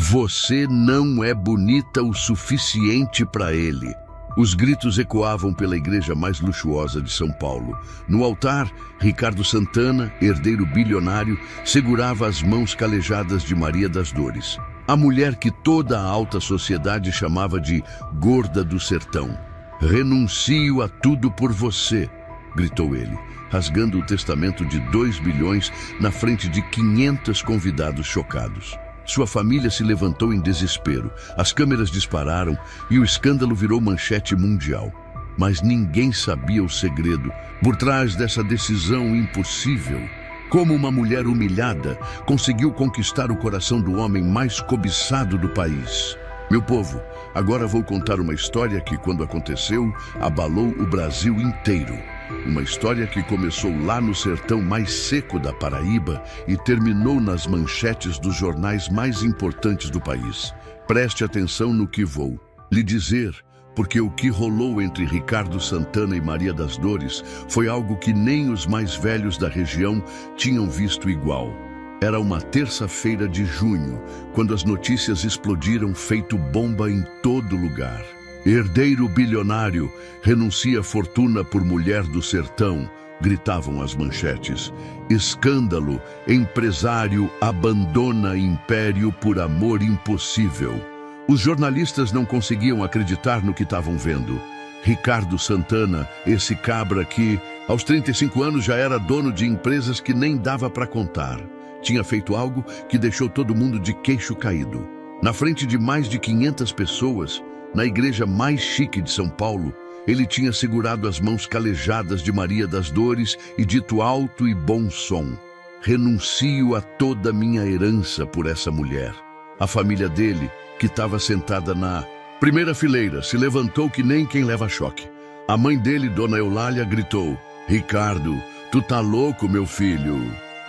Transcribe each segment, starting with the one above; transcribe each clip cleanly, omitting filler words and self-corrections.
Você não é bonita o suficiente para ele. Os gritos ecoavam pela igreja mais luxuosa de São Paulo. No altar, Ricardo Santana, herdeiro bilionário, segurava as mãos calejadas de Maria das Dores, a mulher que toda a alta sociedade chamava de gorda do sertão. "Renuncio a tudo por você", gritou ele, rasgando o testamento de 2 bilhões na frente de 500 convidados chocados. Sua família se levantou em desespero, as câmeras dispararam e o escândalo virou manchete mundial. Mas ninguém sabia o segredo por trás dessa decisão impossível. Como uma mulher humilhada conseguiu conquistar o coração do homem mais cobiçado do país. Meu povo, agora vou contar uma história que, quando aconteceu, abalou o Brasil inteiro. Uma história que começou lá no sertão mais seco da Paraíba e terminou nas manchetes dos jornais mais importantes do país. Preste atenção no que vou lhe dizer, porque o que rolou entre Ricardo Santana e Maria das Dores foi algo que nem os mais velhos da região tinham visto igual. Era uma terça-feira de junho, quando as notícias explodiram feito bomba em todo lugar. Herdeiro bilionário renuncia fortuna por mulher do sertão, gritavam as manchetes. Escândalo, empresário abandona império por amor impossível. Os jornalistas não conseguiam acreditar no que estavam vendo. Ricardo Santana, esse cabra que, aos 35 anos, já era dono de empresas que nem dava para contar, tinha feito algo que deixou todo mundo de queixo caído. Na frente de mais de 500 pessoas, na igreja mais chique de São Paulo, ele tinha segurado as mãos calejadas de Maria das Dores e dito alto e bom som: "Renuncio a toda minha herança por essa mulher." A família dele, que estava sentada na primeira fileira, se levantou que nem quem leva choque. A mãe dele, Dona Eulália, gritou: "Ricardo, tu tá louco, meu filho?"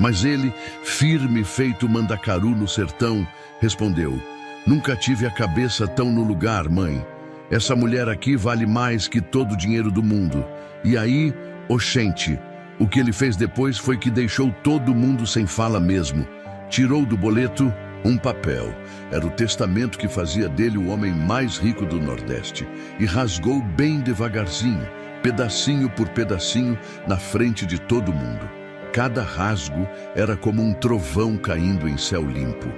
Mas ele, firme feito mandacaru no sertão, respondeu: "Nunca tive a cabeça tão no lugar, mãe. Essa mulher aqui vale mais que todo o dinheiro do mundo." E aí, oxente, o que ele fez depois foi que deixou todo mundo sem fala mesmo. Tirou do boleto um papel. Era o testamento que fazia dele o homem mais rico do Nordeste. E rasgou bem devagarzinho, pedacinho por pedacinho, na frente de todo mundo. Cada rasgo era como um trovão caindo em céu limpo.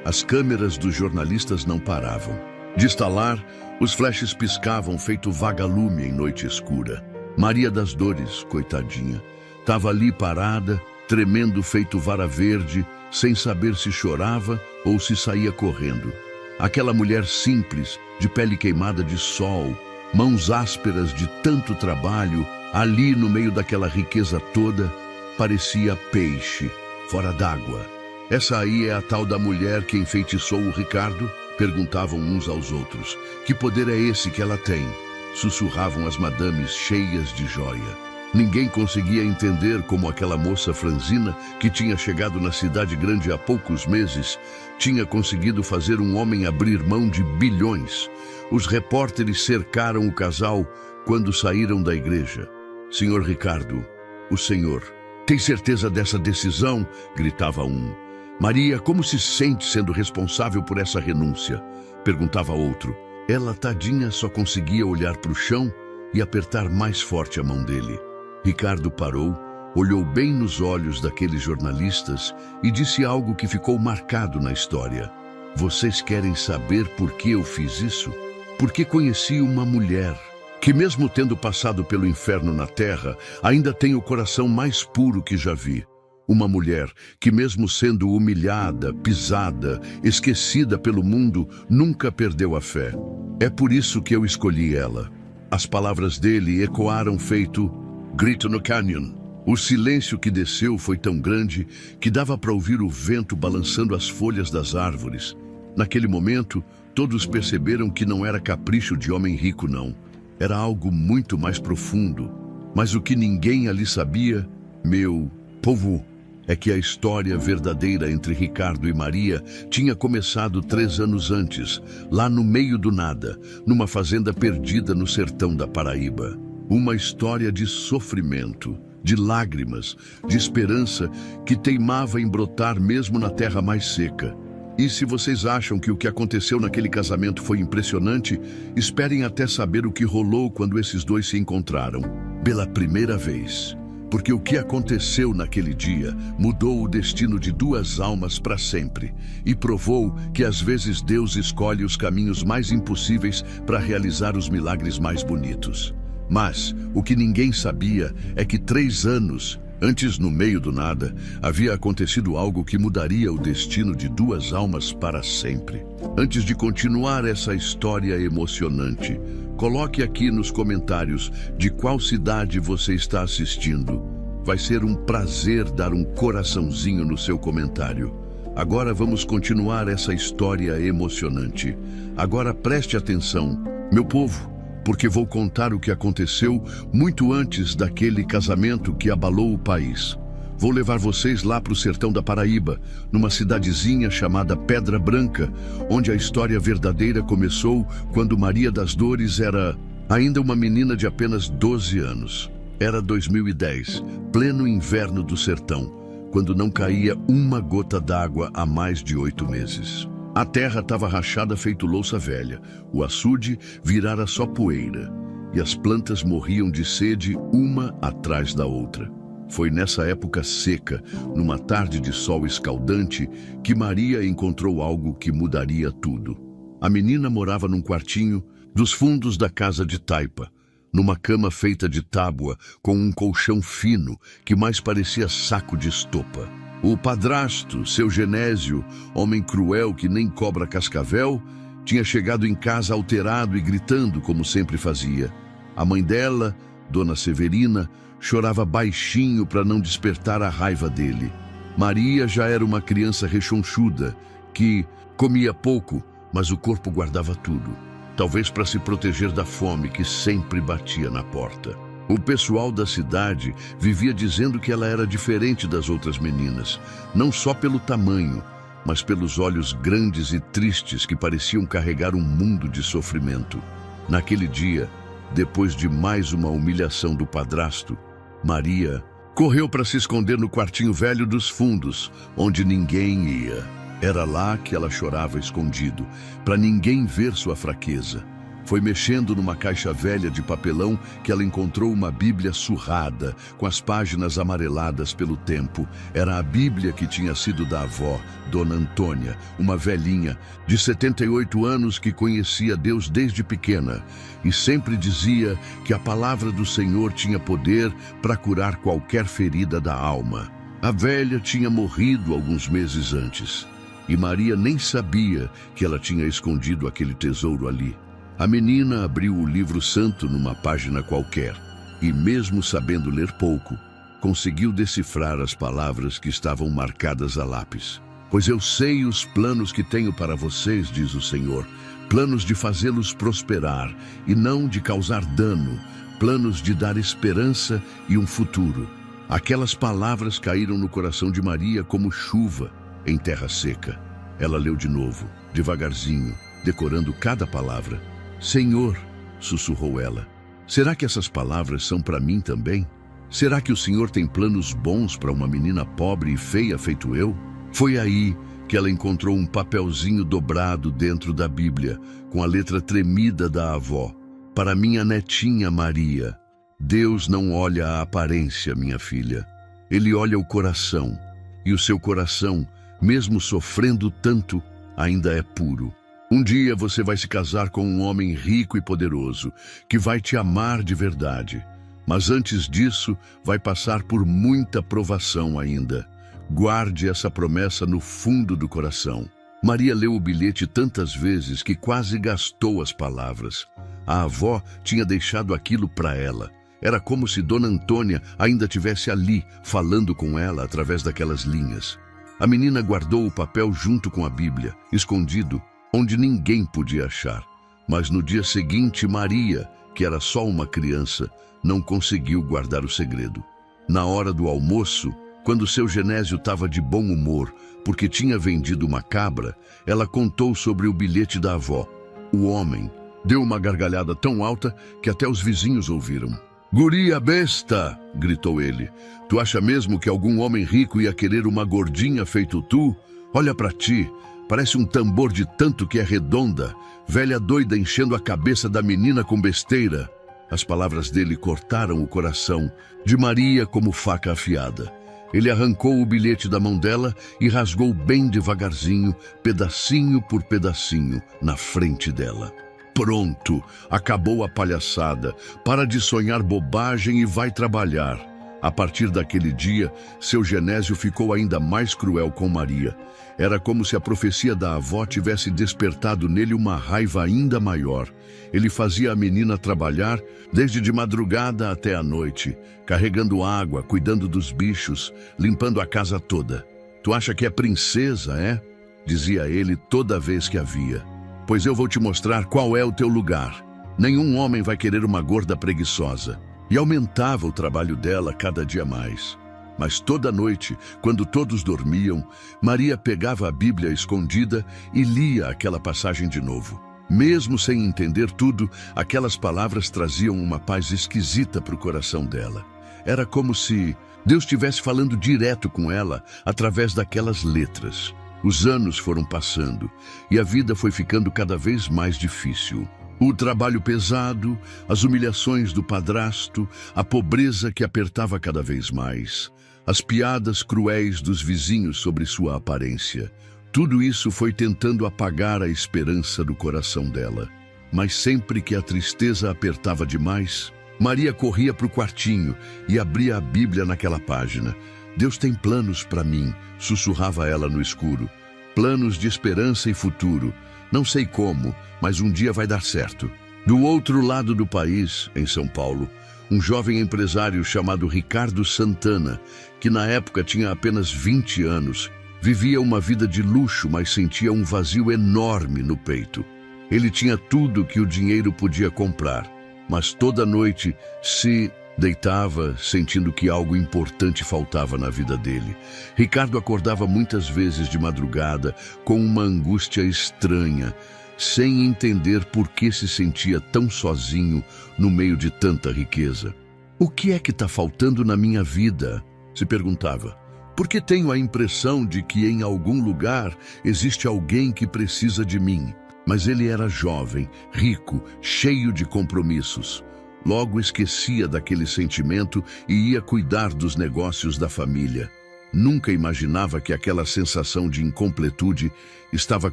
As câmeras dos jornalistas não paravam. De estalar, os flashes piscavam feito vagalume em noite escura. Maria das Dores, coitadinha, estava ali parada, tremendo feito vara verde, sem saber se chorava ou se saía correndo. Aquela mulher simples, de pele queimada de sol, mãos ásperas de tanto trabalho, ali no meio daquela riqueza toda, parecia peixe, fora d'água. "Essa aí é a tal da mulher que enfeitiçou o Ricardo?" perguntavam uns aos outros. "Que poder é esse que ela tem?" sussurravam as madames cheias de joia. Ninguém conseguia entender como aquela moça franzina, que tinha chegado na cidade grande há poucos meses, tinha conseguido fazer um homem abrir mão de bilhões. Os repórteres cercaram o casal quando saíram da igreja. "Senhor Ricardo, o senhor tem certeza dessa decisão?" gritava um. "Maria, como se sente sendo responsável por essa renúncia?" perguntava outro. Ela, tadinha, só conseguia olhar para o chão e apertar mais forte a mão dele. Ricardo parou, olhou bem nos olhos daqueles jornalistas e disse algo que ficou marcado na história. "Vocês querem saber por que eu fiz isso? Porque conheci uma mulher que, mesmo tendo passado pelo inferno na terra, ainda tem o coração mais puro que já vi. Uma mulher que, mesmo sendo humilhada, pisada, esquecida pelo mundo, nunca perdeu a fé. É por isso que eu escolhi ela." As palavras dele ecoaram feito grito no canyon. O silêncio que desceu foi tão grande que dava para ouvir o vento balançando as folhas das árvores. Naquele momento, todos perceberam que não era capricho de homem rico, não. Era algo muito mais profundo. Mas o que ninguém ali sabia, meu povo, é que a história verdadeira entre Ricardo e Maria tinha começado 3 anos antes, lá no meio do nada, numa fazenda perdida no sertão da Paraíba. Uma história de sofrimento, de lágrimas, de esperança que teimava em brotar mesmo na terra mais seca. E se vocês acham que o que aconteceu naquele casamento foi impressionante, esperem até saber o que rolou quando esses dois se encontraram pela primeira vez. Porque o que aconteceu naquele dia mudou o destino de duas almas para sempre e provou que às vezes Deus escolhe os caminhos mais impossíveis para realizar os milagres mais bonitos. Mas o que ninguém sabia é que 3 anos antes, no meio do nada, havia acontecido algo que mudaria o destino de duas almas para sempre. Antes de continuar essa história emocionante, coloque aqui nos comentários de qual cidade você está assistindo. Vai ser um prazer dar um coraçãozinho no seu comentário. Agora vamos continuar essa história emocionante. Agora preste atenção, meu povo, porque vou contar o que aconteceu muito antes daquele casamento que abalou o país. Vou levar vocês lá para o sertão da Paraíba, numa cidadezinha chamada Pedra Branca, onde a história verdadeira começou quando Maria das Dores era ainda uma menina de apenas 12 anos. Era 2010, pleno inverno do sertão, quando não caía uma gota d'água há mais de 8 meses. A terra estava rachada feito louça velha, o açude virara só poeira, e as plantas morriam de sede uma atrás da outra. Foi nessa época seca, numa tarde de sol escaldante, que Maria encontrou algo que mudaria tudo. A menina morava num quartinho dos fundos da casa de taipa, numa cama feita de tábua com um colchão fino que mais parecia saco de estopa. O padrasto, seu Genésio, homem cruel que nem cobra cascavel, tinha chegado em casa alterado e gritando como sempre fazia. A mãe dela, Dona Severina, chorava baixinho para não despertar a raiva dele. Maria já era uma criança rechonchuda, que comia pouco, mas o corpo guardava tudo. Talvez para se proteger da fome que sempre batia na porta. O pessoal da cidade vivia dizendo que ela era diferente das outras meninas, não só pelo tamanho, mas pelos olhos grandes e tristes que pareciam carregar um mundo de sofrimento. Naquele dia, depois de mais uma humilhação do padrasto, Maria correu para se esconder no quartinho velho dos fundos, onde ninguém ia. Era lá que ela chorava escondido, para ninguém ver sua fraqueza. Foi mexendo numa caixa velha de papelão que ela encontrou uma Bíblia surrada, com as páginas amareladas pelo tempo. Era a Bíblia que tinha sido da avó, Dona Antônia, uma velhinha de 78 anos que conhecia Deus desde pequena e sempre dizia que a palavra do Senhor tinha poder para curar qualquer ferida da alma. A velha tinha morrido alguns meses antes e Maria nem sabia que ela tinha escondido aquele tesouro ali. A menina abriu o livro santo numa página qualquer e, mesmo sabendo ler pouco, conseguiu decifrar as palavras que estavam marcadas a lápis. Pois eu sei os planos que tenho para vocês, diz o Senhor, planos de fazê-los prosperar e não de causar dano, planos de dar esperança e um futuro. Aquelas palavras caíram no coração de Maria como chuva em terra seca. Ela leu de novo, devagarzinho, decorando cada palavra. Senhor, sussurrou ela, será que essas palavras são para mim também? Será que o Senhor tem planos bons para uma menina pobre e feia feito eu? Foi aí que ela encontrou um papelzinho dobrado dentro da Bíblia, com a letra tremida da avó. Para minha netinha Maria, Deus não olha a aparência, minha filha. Ele olha o coração, e o seu coração, mesmo sofrendo tanto, ainda é puro. Um dia você vai se casar com um homem rico e poderoso, que vai te amar de verdade. Mas antes disso, vai passar por muita provação ainda. Guarde essa promessa no fundo do coração. Maria leu o bilhete tantas vezes que quase gastou as palavras. A avó tinha deixado aquilo para ela. Era como se Dona Antônia ainda tivesse ali, falando com ela através daquelas linhas. A menina guardou o papel junto com a Bíblia, escondido, onde ninguém podia achar. Mas no dia seguinte, Maria, que era só uma criança, não conseguiu guardar o segredo. Na hora do almoço, quando seu Genésio estava de bom humor porque tinha vendido uma cabra, ela contou sobre o bilhete da avó. O homem deu uma gargalhada tão alta que até os vizinhos ouviram. "Guria besta!" gritou ele. "Tu acha mesmo que algum homem rico ia querer uma gordinha feito tu? Olha para ti, Parece um tambor de tanto que é redonda, velha doida enchendo a cabeça da menina com besteira. As palavras dele cortaram o coração de Maria como faca afiada. Ele arrancou o bilhete da mão dela e rasgou bem devagarzinho, pedacinho por pedacinho, na frente dela. Pronto, acabou a palhaçada. Para de sonhar bobagem e vai trabalhar. A partir daquele dia, seu Genésio ficou ainda mais cruel com Maria. Era como se a profecia da avó tivesse despertado nele uma raiva ainda maior. Ele fazia a menina trabalhar desde de madrugada até a noite, carregando água, cuidando dos bichos, limpando a casa toda. Tu acha que é princesa, é? Dizia ele toda vez que a via. Pois eu vou te mostrar qual é o teu lugar. Nenhum homem vai querer uma gorda preguiçosa. E aumentava o trabalho dela cada dia mais. Mas toda noite, quando todos dormiam, Maria pegava a Bíblia escondida e lia aquela passagem de novo. Mesmo sem entender tudo, aquelas palavras traziam uma paz esquisita para o coração dela. Era como se Deus estivesse falando direto com ela através daquelas letras. Os anos foram passando e a vida foi ficando cada vez mais difícil. O trabalho pesado, as humilhações do padrasto, a pobreza que apertava cada vez mais, as piadas cruéis dos vizinhos sobre sua aparência. Tudo isso foi tentando apagar a esperança do coração dela. Mas sempre que a tristeza apertava demais, Maria corria para o quartinho e abria a Bíblia naquela página. Deus tem planos para mim, sussurrava ela no escuro. Planos de esperança e futuro. Não sei como, mas um dia vai dar certo. Do outro lado do país, em São Paulo, um jovem empresário chamado Ricardo Santana, que na época tinha apenas 20 anos, vivia uma vida de luxo, mas sentia um vazio enorme no peito. Ele tinha tudo que o dinheiro podia comprar, mas toda noite se deitava sentindo que algo importante faltava na vida dele. Ricardo acordava muitas vezes de madrugada com uma angústia estranha, sem entender por que se sentia tão sozinho no meio de tanta riqueza. O que é que está faltando na minha vida? Se perguntava. Porque tenho a impressão de que em algum lugar existe alguém que precisa de mim. Mas ele era jovem, rico, cheio de compromissos. Logo esquecia daquele sentimento e ia cuidar dos negócios da família. Nunca imaginava que aquela sensação de incompletude estava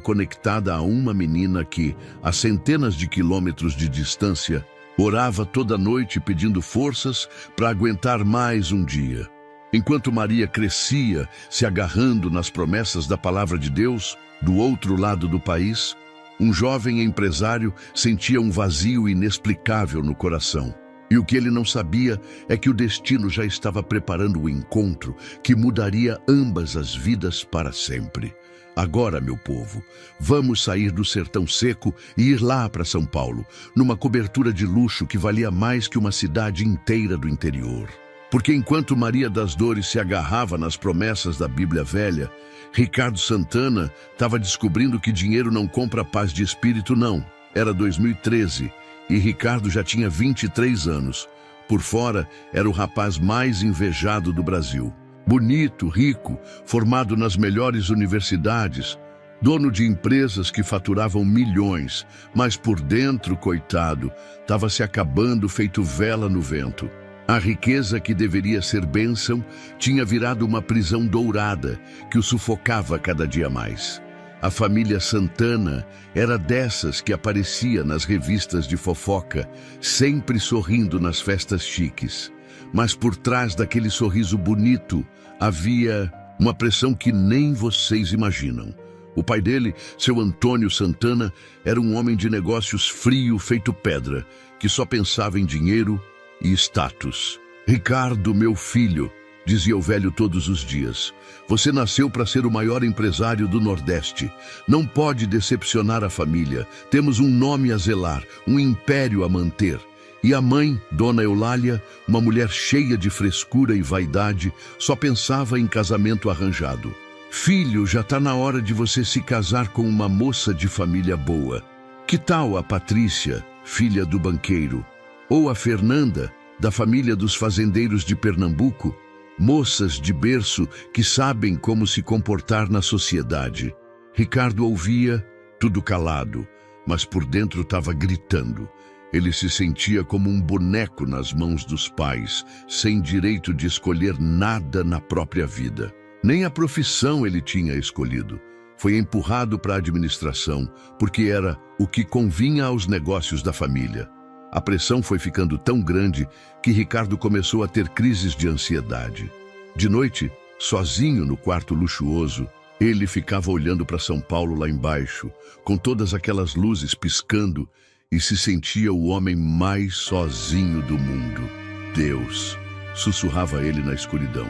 conectada a uma menina que, a centenas de quilômetros de distância, orava toda noite pedindo forças para aguentar mais um dia. Enquanto Maria crescia, se agarrando nas promessas da palavra de Deus, do outro lado do país, um jovem empresário sentia um vazio inexplicável no coração. E o que ele não sabia é que o destino já estava preparando o encontro que mudaria ambas as vidas para sempre. Agora, meu povo, vamos sair do sertão seco e ir lá para São Paulo, numa cobertura de luxo que valia mais que uma cidade inteira do interior. Porque enquanto Maria das Dores se agarrava nas promessas da Bíblia Velha, Ricardo Santana estava descobrindo que dinheiro não compra paz de espírito, não. Era 2013 e Ricardo já tinha 23 anos. Por fora, era o rapaz mais invejado do Brasil. Bonito, rico, formado nas melhores universidades, dono de empresas que faturavam milhões, mas por dentro, coitado, estava se acabando feito vela no vento. A riqueza que deveria ser bênção tinha virado uma prisão dourada que o sufocava cada dia mais. A família Santana era dessas que aparecia nas revistas de fofoca, sempre sorrindo nas festas chiques. Mas por trás daquele sorriso bonito havia uma pressão que nem vocês imaginam. O pai dele, seu Antônio Santana, era um homem de negócios frio feito pedra, que só pensava em dinheiro e status. Ricardo, meu filho, dizia o velho todos os dias, você nasceu para ser o maior empresário do Nordeste. Não pode decepcionar a família. Temos um nome a zelar, um império a manter. E a mãe, Dona Eulália, uma mulher cheia de frescura e vaidade, só pensava em casamento arranjado. Filho, já está na hora de você se casar com uma moça de família boa. Que tal a Patrícia, filha do banqueiro? Ou a Fernanda, da família dos fazendeiros de Pernambuco? Moças de berço que sabem como se comportar na sociedade. Ricardo ouvia, tudo calado, mas por dentro estava gritando. Ele se sentia como um boneco nas mãos dos pais, sem direito de escolher nada na própria vida. Nem a profissão ele tinha escolhido. Foi empurrado para a administração, porque era o que convinha aos negócios da família. A pressão foi ficando tão grande que Ricardo começou a ter crises de ansiedade. De noite, sozinho no quarto luxuoso, ele ficava olhando para São Paulo lá embaixo, com todas aquelas luzes piscando, e se sentia o homem mais sozinho do mundo. Deus, sussurrava ele na escuridão,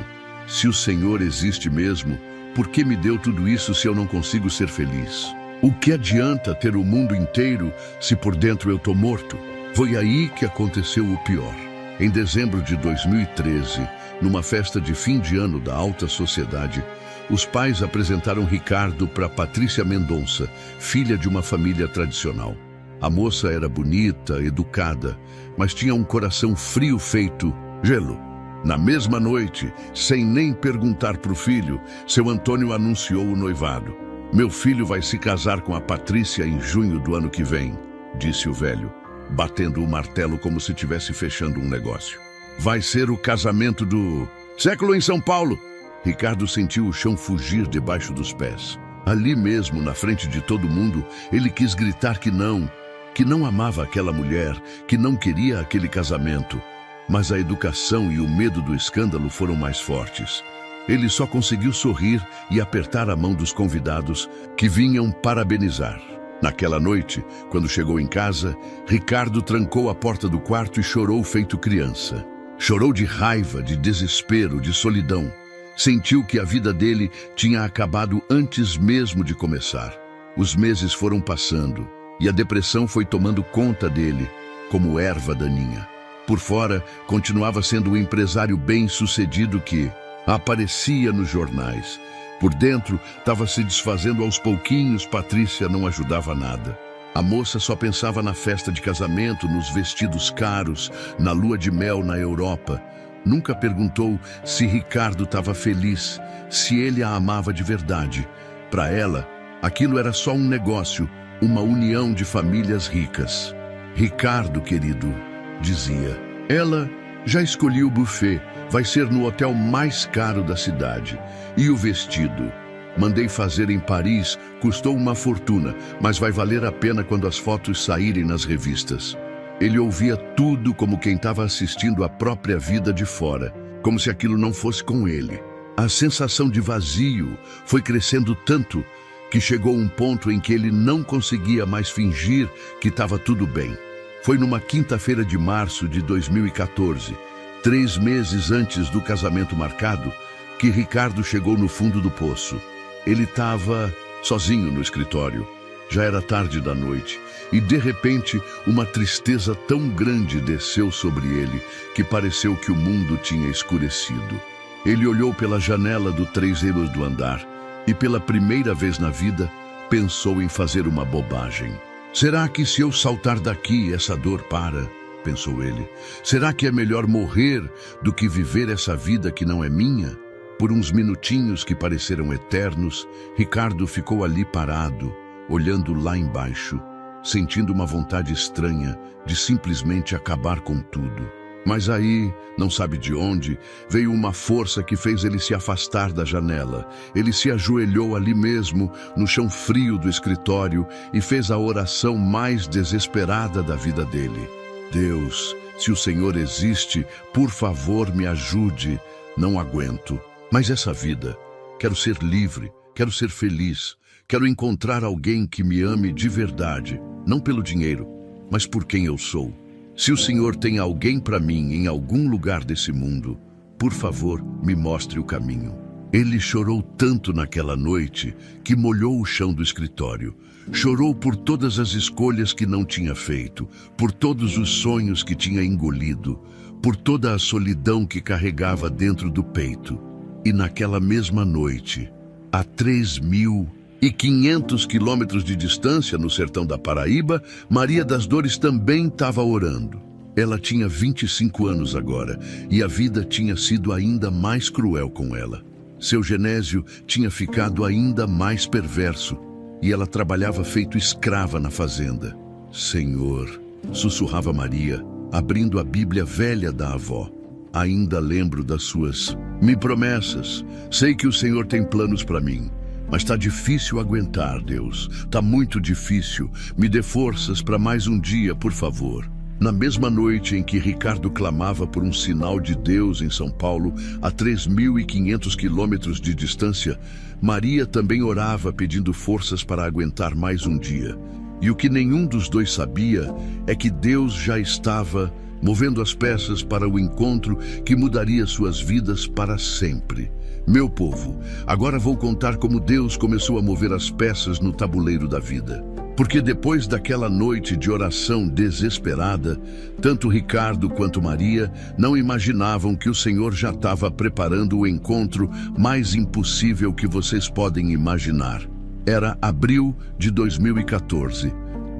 se o Senhor existe mesmo, por que me deu tudo isso se eu não consigo ser feliz? O que adianta ter o mundo inteiro se por dentro eu tô morto? Foi aí que aconteceu o pior. Em dezembro de 2013, numa festa de fim de ano da alta sociedade, os pais apresentaram Ricardo para Patrícia Mendonça, filha de uma família tradicional. A moça era bonita, educada, mas tinha um coração frio feito gelo. Na mesma noite, sem nem perguntar para o filho, seu Antônio anunciou o noivado. Meu filho vai se casar com a Patrícia em junho do ano que vem, disse o velho, batendo o martelo como se estivesse fechando um negócio. Vai ser o casamento do século em São Paulo. Ricardo sentiu o chão fugir debaixo dos pés. Ali mesmo, na frente de todo mundo, ele quis gritar que não amava aquela mulher, que não queria aquele casamento. Mas a educação e o medo do escândalo foram mais fortes. Ele só conseguiu sorrir e apertar a mão dos convidados que vinham parabenizar. Naquela noite, quando chegou em casa, Ricardo trancou a porta do quarto e chorou feito criança. Chorou de raiva, de desespero, de solidão. Sentiu que a vida dele tinha acabado antes mesmo de começar. Os meses foram passando e a depressão foi tomando conta dele, como erva daninha. Por fora, continuava sendo o empresário bem-sucedido que aparecia nos jornais. Por dentro, estava se desfazendo aos pouquinhos. Patrícia não ajudava nada. A moça só pensava na festa de casamento, nos vestidos caros, na lua de mel na Europa. Nunca perguntou se Ricardo estava feliz, se ele a amava de verdade. Para ela, aquilo era só um negócio, uma união de famílias ricas. Ricardo, querido, dizia, ela já escolheu o buffet, vai ser no hotel mais caro da cidade. E o vestido? Mandei fazer em Paris, custou uma fortuna, mas vai valer a pena quando as fotos saírem nas revistas. Ele ouvia tudo como quem estava assistindo a própria vida de fora, como se aquilo não fosse com ele. A sensação de vazio foi crescendo tanto que chegou um ponto em que ele não conseguia mais fingir que estava tudo bem. Foi numa quinta-feira de março de 2014, 3 meses antes do casamento marcado, que Ricardo chegou no fundo do poço. Ele estava sozinho no escritório. Já era tarde da noite e, de repente, uma tristeza tão grande desceu sobre ele que pareceu que o mundo tinha escurecido. Ele olhou pela janela do 3º andar e, pela primeira vez na vida, pensou em fazer uma bobagem. Será que se eu saltar daqui essa dor para? Pensou ele. Será que é melhor morrer do que viver essa vida que não é minha? Por uns minutinhos que pareceram eternos, Ricardo ficou ali parado, olhando lá embaixo, sentindo uma vontade estranha de simplesmente acabar com tudo. Mas aí, não sabe de onde, veio uma força que fez ele se afastar da janela. Ele se ajoelhou ali mesmo, no chão frio do escritório, e fez a oração mais desesperada da vida dele. Deus, se o Senhor existe, por favor me ajude. Não aguento. Mas essa vida, quero ser livre, quero ser feliz, quero encontrar alguém que me ame de verdade, não pelo dinheiro, mas por quem eu sou. Se o Senhor tem alguém para mim em algum lugar desse mundo, por favor, me mostre o caminho. Ele chorou tanto naquela noite que molhou o chão do escritório. Chorou por todas as escolhas que não tinha feito, por todos os sonhos que tinha engolido, por toda a solidão que carregava dentro do peito. E naquela mesma noite, a 3.500 quilômetros de distância, no sertão da Paraíba, Maria das Dores também estava orando. Ela tinha 25 anos agora e a vida tinha sido ainda mais cruel com ela. Seu Genésio tinha ficado ainda mais perverso e ela trabalhava feito escrava na fazenda. Senhor, sussurrava Maria, abrindo a Bíblia velha da avó. Ainda lembro das suas promessas. Sei que o Senhor tem planos para mim. Mas está difícil aguentar, Deus. Está muito difícil. Me dê forças para mais um dia, por favor. Na mesma noite em que Ricardo clamava por um sinal de Deus em São Paulo, a 3.500 quilômetros de distância, Maria também orava pedindo forças para aguentar mais um dia. E o que nenhum dos dois sabia é que Deus já estava movendo as peças para o encontro que mudaria suas vidas para sempre. Meu povo, agora vou contar como Deus começou a mover as peças no tabuleiro da vida. Porque depois daquela noite de oração desesperada, tanto Ricardo quanto Maria não imaginavam que o Senhor já estava preparando o encontro mais impossível que vocês podem imaginar. Era abril de 2014,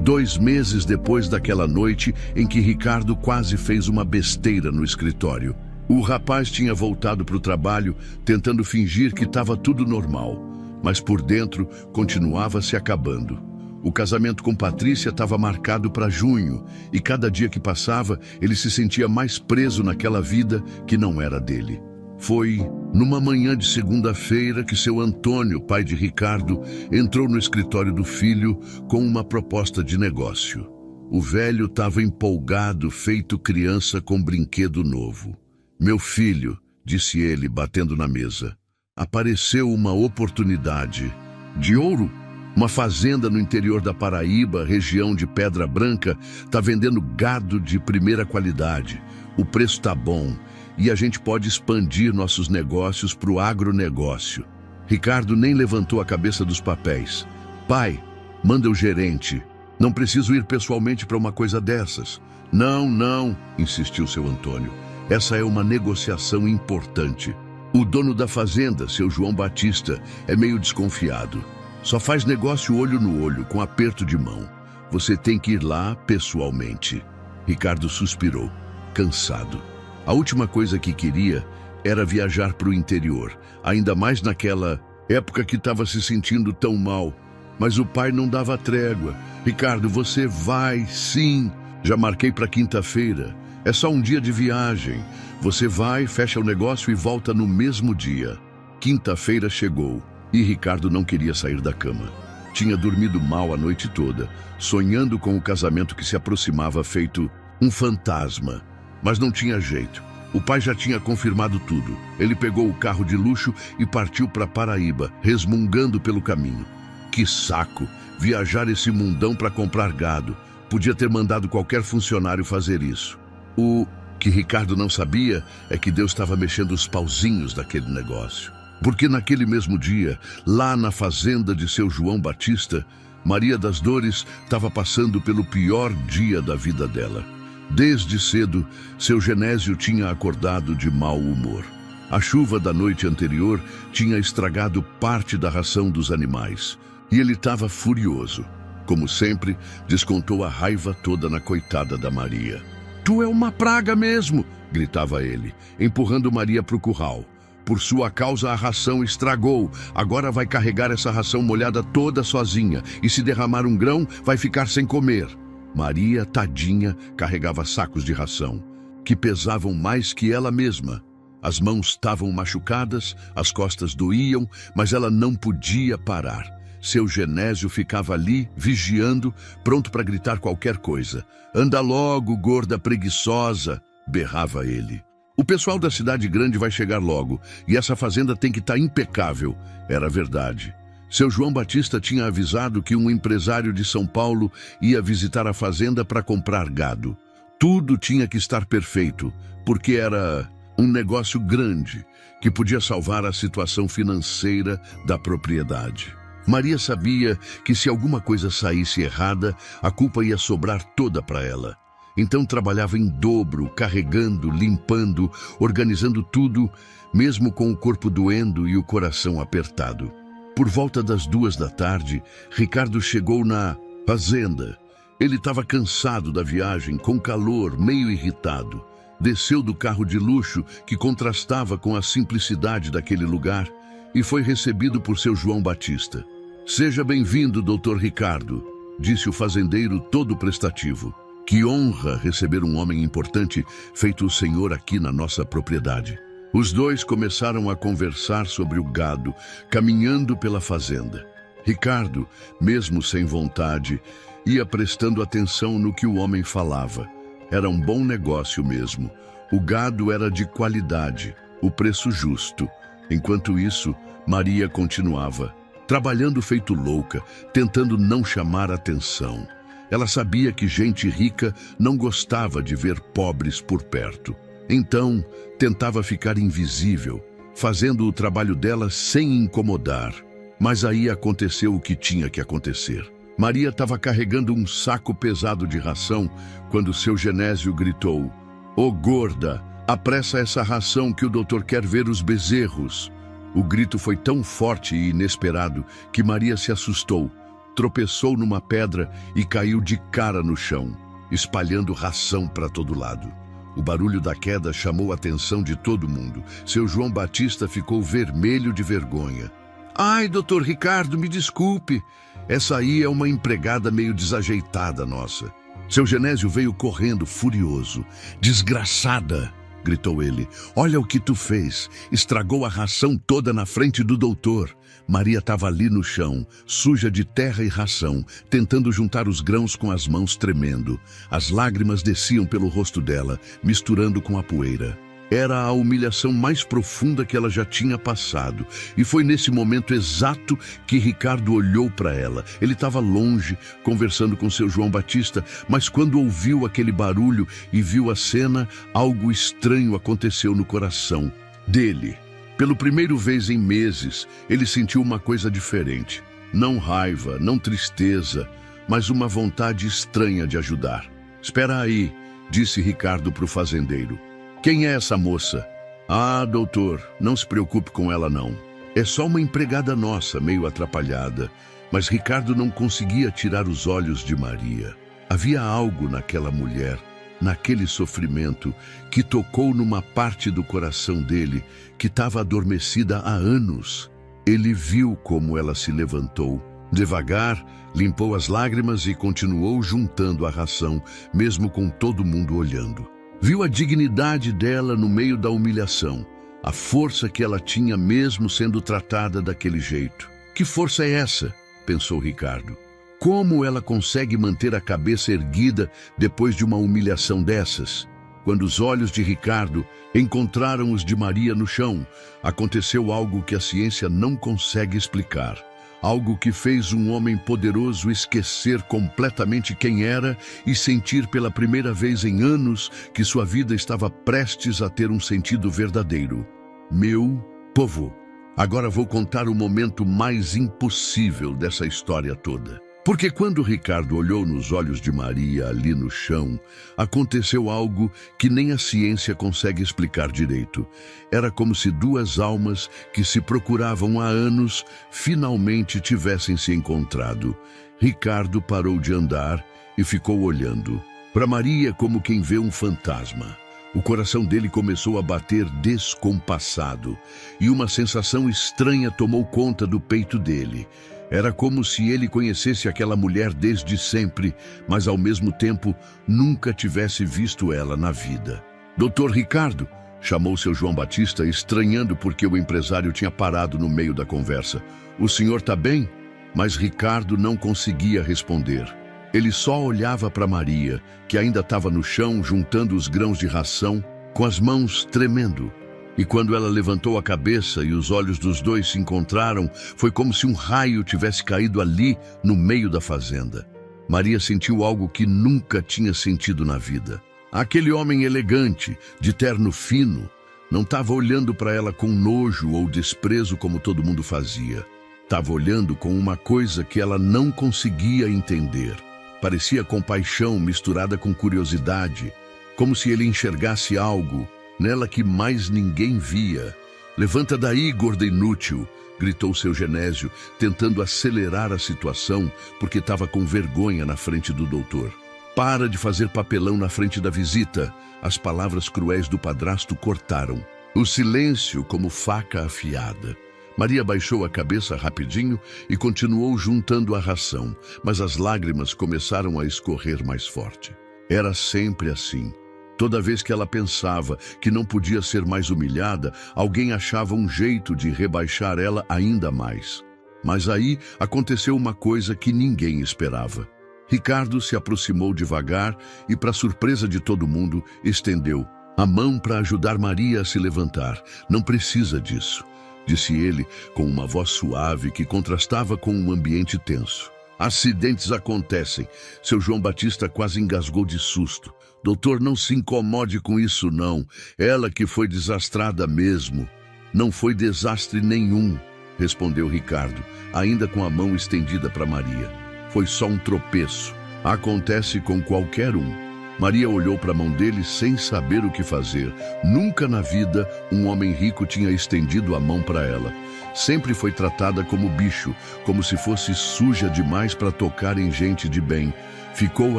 2 meses depois daquela noite em que Ricardo quase fez uma besteira no escritório. O rapaz tinha voltado para o trabalho tentando fingir que estava tudo normal, mas por dentro continuava se acabando. O casamento com Patrícia estava marcado para junho e cada dia que passava ele se sentia mais preso naquela vida que não era dele. Foi numa manhã de segunda-feira que seu Antônio, pai de Ricardo, entrou no escritório do filho com uma proposta de negócio. O velho estava empolgado, feito criança com brinquedo novo. Meu filho, disse ele, batendo na mesa, apareceu uma oportunidade de ouro. Uma fazenda no interior da Paraíba, região de Pedra Branca, está vendendo gado de primeira qualidade. O preço está bom e a gente pode expandir nossos negócios para o agronegócio. Ricardo nem levantou a cabeça dos papéis. Pai, manda o gerente. Não preciso ir pessoalmente para uma coisa dessas. Não, insistiu seu Antônio. Essa é uma negociação importante. O dono da fazenda, seu João Batista, é meio desconfiado. Só faz negócio olho no olho, com aperto de mão. Você tem que ir lá pessoalmente. Ricardo suspirou, cansado. A última coisa que queria era viajar para o interior, ainda mais naquela época que estava se sentindo tão mal. Mas o pai não dava trégua. Ricardo, você vai, sim. Já marquei para quinta-feira. É só um dia de viagem. Você vai, fecha o negócio e volta no mesmo dia. Quinta-feira chegou e Ricardo não queria sair da cama. Tinha dormido mal a noite toda, sonhando com o casamento que se aproximava feito um fantasma. Mas não tinha jeito. O pai já tinha confirmado tudo. Ele pegou o carro de luxo e partiu para Paraíba, resmungando pelo caminho. Que saco! Viajar esse mundão para comprar gado. Podia ter mandado qualquer funcionário fazer isso. O que Ricardo não sabia é que Deus estava mexendo os pauzinhos daquele negócio. Porque naquele mesmo dia, lá na fazenda de seu João Batista, Maria das Dores estava passando pelo pior dia da vida dela. Desde cedo, seu Genésio tinha acordado de mau humor. A chuva da noite anterior tinha estragado parte da ração dos animais. E ele estava furioso. Como sempre, descontou a raiva toda na coitada da Maria. Tu é uma praga mesmo, gritava ele, empurrando Maria para o curral. Por sua causa a ração estragou. Agora vai carregar essa ração molhada toda sozinha. E se derramar um grão, vai ficar sem comer. Maria, tadinha, carregava sacos de ração, que pesavam mais que ela mesma. As mãos estavam machucadas, as costas doíam, mas ela não podia parar. Seu Genésio ficava ali, vigiando, pronto para gritar qualquer coisa. Anda logo, gorda preguiçosa, berrava ele. O pessoal da cidade grande vai chegar logo, e essa fazenda tem que estar impecável. Era verdade. Seu João Batista tinha avisado que um empresário de São Paulo ia visitar a fazenda para comprar gado. Tudo tinha que estar perfeito, porque era um negócio grande, que podia salvar a situação financeira da propriedade. Maria sabia que se alguma coisa saísse errada, a culpa ia sobrar toda para ela. Então trabalhava em dobro, carregando, limpando, organizando tudo, mesmo com o corpo doendo e o coração apertado. Por volta das 2 da tarde, Ricardo chegou na fazenda. Ele estava cansado da viagem, com calor, meio irritado. Desceu do carro de luxo, que contrastava com a simplicidade daquele lugar, e foi recebido por seu João Batista. Seja bem-vindo, Dr. Ricardo, disse o fazendeiro todo prestativo. Que honra receber um homem importante feito o senhor aqui na nossa propriedade. Os dois começaram a conversar sobre o gado, caminhando pela fazenda. Ricardo, mesmo sem vontade, ia prestando atenção no que o homem falava. Era um bom negócio mesmo. O gado era de qualidade, o preço justo. Enquanto isso, Maria continuava, trabalhando feito louca, tentando não chamar atenção. Ela sabia que gente rica não gostava de ver pobres por perto. Então, tentava ficar invisível, fazendo o trabalho dela sem incomodar. Mas aí aconteceu o que tinha que acontecer. Maria estava carregando um saco pesado de ração quando seu Genésio gritou: "Ô gorda, apressa essa ração que o doutor quer ver os bezerros." O grito foi tão forte e inesperado que Maria se assustou, tropeçou numa pedra e caiu de cara no chão, espalhando ração para todo lado. O barulho da queda chamou a atenção de todo mundo. Seu João Batista ficou vermelho de vergonha. "Ai, doutor Ricardo, me desculpe. Essa aí é uma empregada meio desajeitada nossa." Seu Genésio veio correndo, furioso. "Desgraçada!" gritou ele. "Olha o que tu fez. Estragou a ração toda na frente do doutor." Maria estava ali no chão, suja de terra e ração, tentando juntar os grãos com as mãos tremendo. As lágrimas desciam pelo rosto dela, misturando com a poeira. Era a humilhação mais profunda que ela já tinha passado. E foi nesse momento exato que Ricardo olhou para ela. Ele estava longe, conversando com seu João Batista, mas quando ouviu aquele barulho e viu a cena, algo estranho aconteceu no coração dele. Pela primeira vez em meses, ele sentiu uma coisa diferente. Não raiva, não tristeza, mas uma vontade estranha de ajudar. "Espera aí", disse Ricardo para o fazendeiro. "Quem é essa moça?" "Ah, doutor, não se preocupe com ela não. É só uma empregada nossa, meio atrapalhada." Mas Ricardo não conseguia tirar os olhos de Maria. Havia algo naquela mulher, naquele sofrimento, que tocou numa parte do coração dele que estava adormecida há anos. Ele viu como ela se levantou. Devagar, limpou as lágrimas e continuou juntando a ração, mesmo com todo mundo olhando. Viu a dignidade dela no meio da humilhação, a força que ela tinha mesmo sendo tratada daquele jeito. "Que força é essa?" pensou Ricardo. "Como ela consegue manter a cabeça erguida depois de uma humilhação dessas?" Quando os olhos de Ricardo encontraram os de Maria no chão, aconteceu algo que a ciência não consegue explicar. Algo que fez um homem poderoso esquecer completamente quem era e sentir pela primeira vez em anos que sua vida estava prestes a ter um sentido verdadeiro. "Meu povo, agora vou contar o momento mais impossível dessa história toda." Porque quando Ricardo olhou nos olhos de Maria ali no chão, aconteceu algo que nem a ciência consegue explicar direito. Era como se duas almas que se procuravam há anos finalmente tivessem se encontrado. Ricardo parou de andar e ficou olhando para Maria como quem vê um fantasma. O coração dele começou a bater descompassado e uma sensação estranha tomou conta do peito dele. Era como se ele conhecesse aquela mulher desde sempre, mas ao mesmo tempo nunca tivesse visto ela na vida. "Doutor Ricardo", chamou seu João Batista, estranhando porque o empresário tinha parado no meio da conversa. "O senhor está bem?" Mas Ricardo não conseguia responder. Ele só olhava para Maria, que ainda estava no chão juntando os grãos de ração, com as mãos tremendo. E quando ela levantou a cabeça e os olhos dos dois se encontraram, foi como se um raio tivesse caído ali no meio da fazenda. Maria sentiu algo que nunca tinha sentido na vida. Aquele homem elegante, de terno fino, não estava olhando para ela com nojo ou desprezo como todo mundo fazia. Estava olhando com uma coisa que ela não conseguia entender. Parecia compaixão misturada com curiosidade, como se ele enxergasse algo nela que mais ninguém via. "Levanta daí, gorda inútil", gritou seu Genésio, tentando acelerar a situação porque estava com vergonha na frente do doutor. "Para de fazer papelão na frente da visita." As palavras cruéis do padrasto cortaram. O silêncio como faca afiada. Maria baixou a cabeça rapidinho e continuou juntando a ração, mas as lágrimas começaram a escorrer mais forte. Era sempre assim. Toda vez que ela pensava que não podia ser mais humilhada, alguém achava um jeito de rebaixar ela ainda mais. Mas aí aconteceu uma coisa que ninguém esperava. Ricardo se aproximou devagar e, para surpresa de todo mundo, estendeu a mão para ajudar Maria a se levantar. "Não precisa disso", disse ele com uma voz suave que contrastava com um ambiente tenso. "Acidentes acontecem." Seu João Batista quase engasgou de susto. "Doutor, não se incomode com isso não. Ela que foi desastrada mesmo." "Não foi desastre nenhum", respondeu Ricardo, ainda com a mão estendida para Maria. "Foi só um tropeço. Acontece com qualquer um." Maria olhou para a mão dele sem saber o que fazer. Nunca na vida um homem rico tinha estendido a mão para ela. Sempre foi tratada como bicho, como se fosse suja demais para tocar em gente de bem. Ficou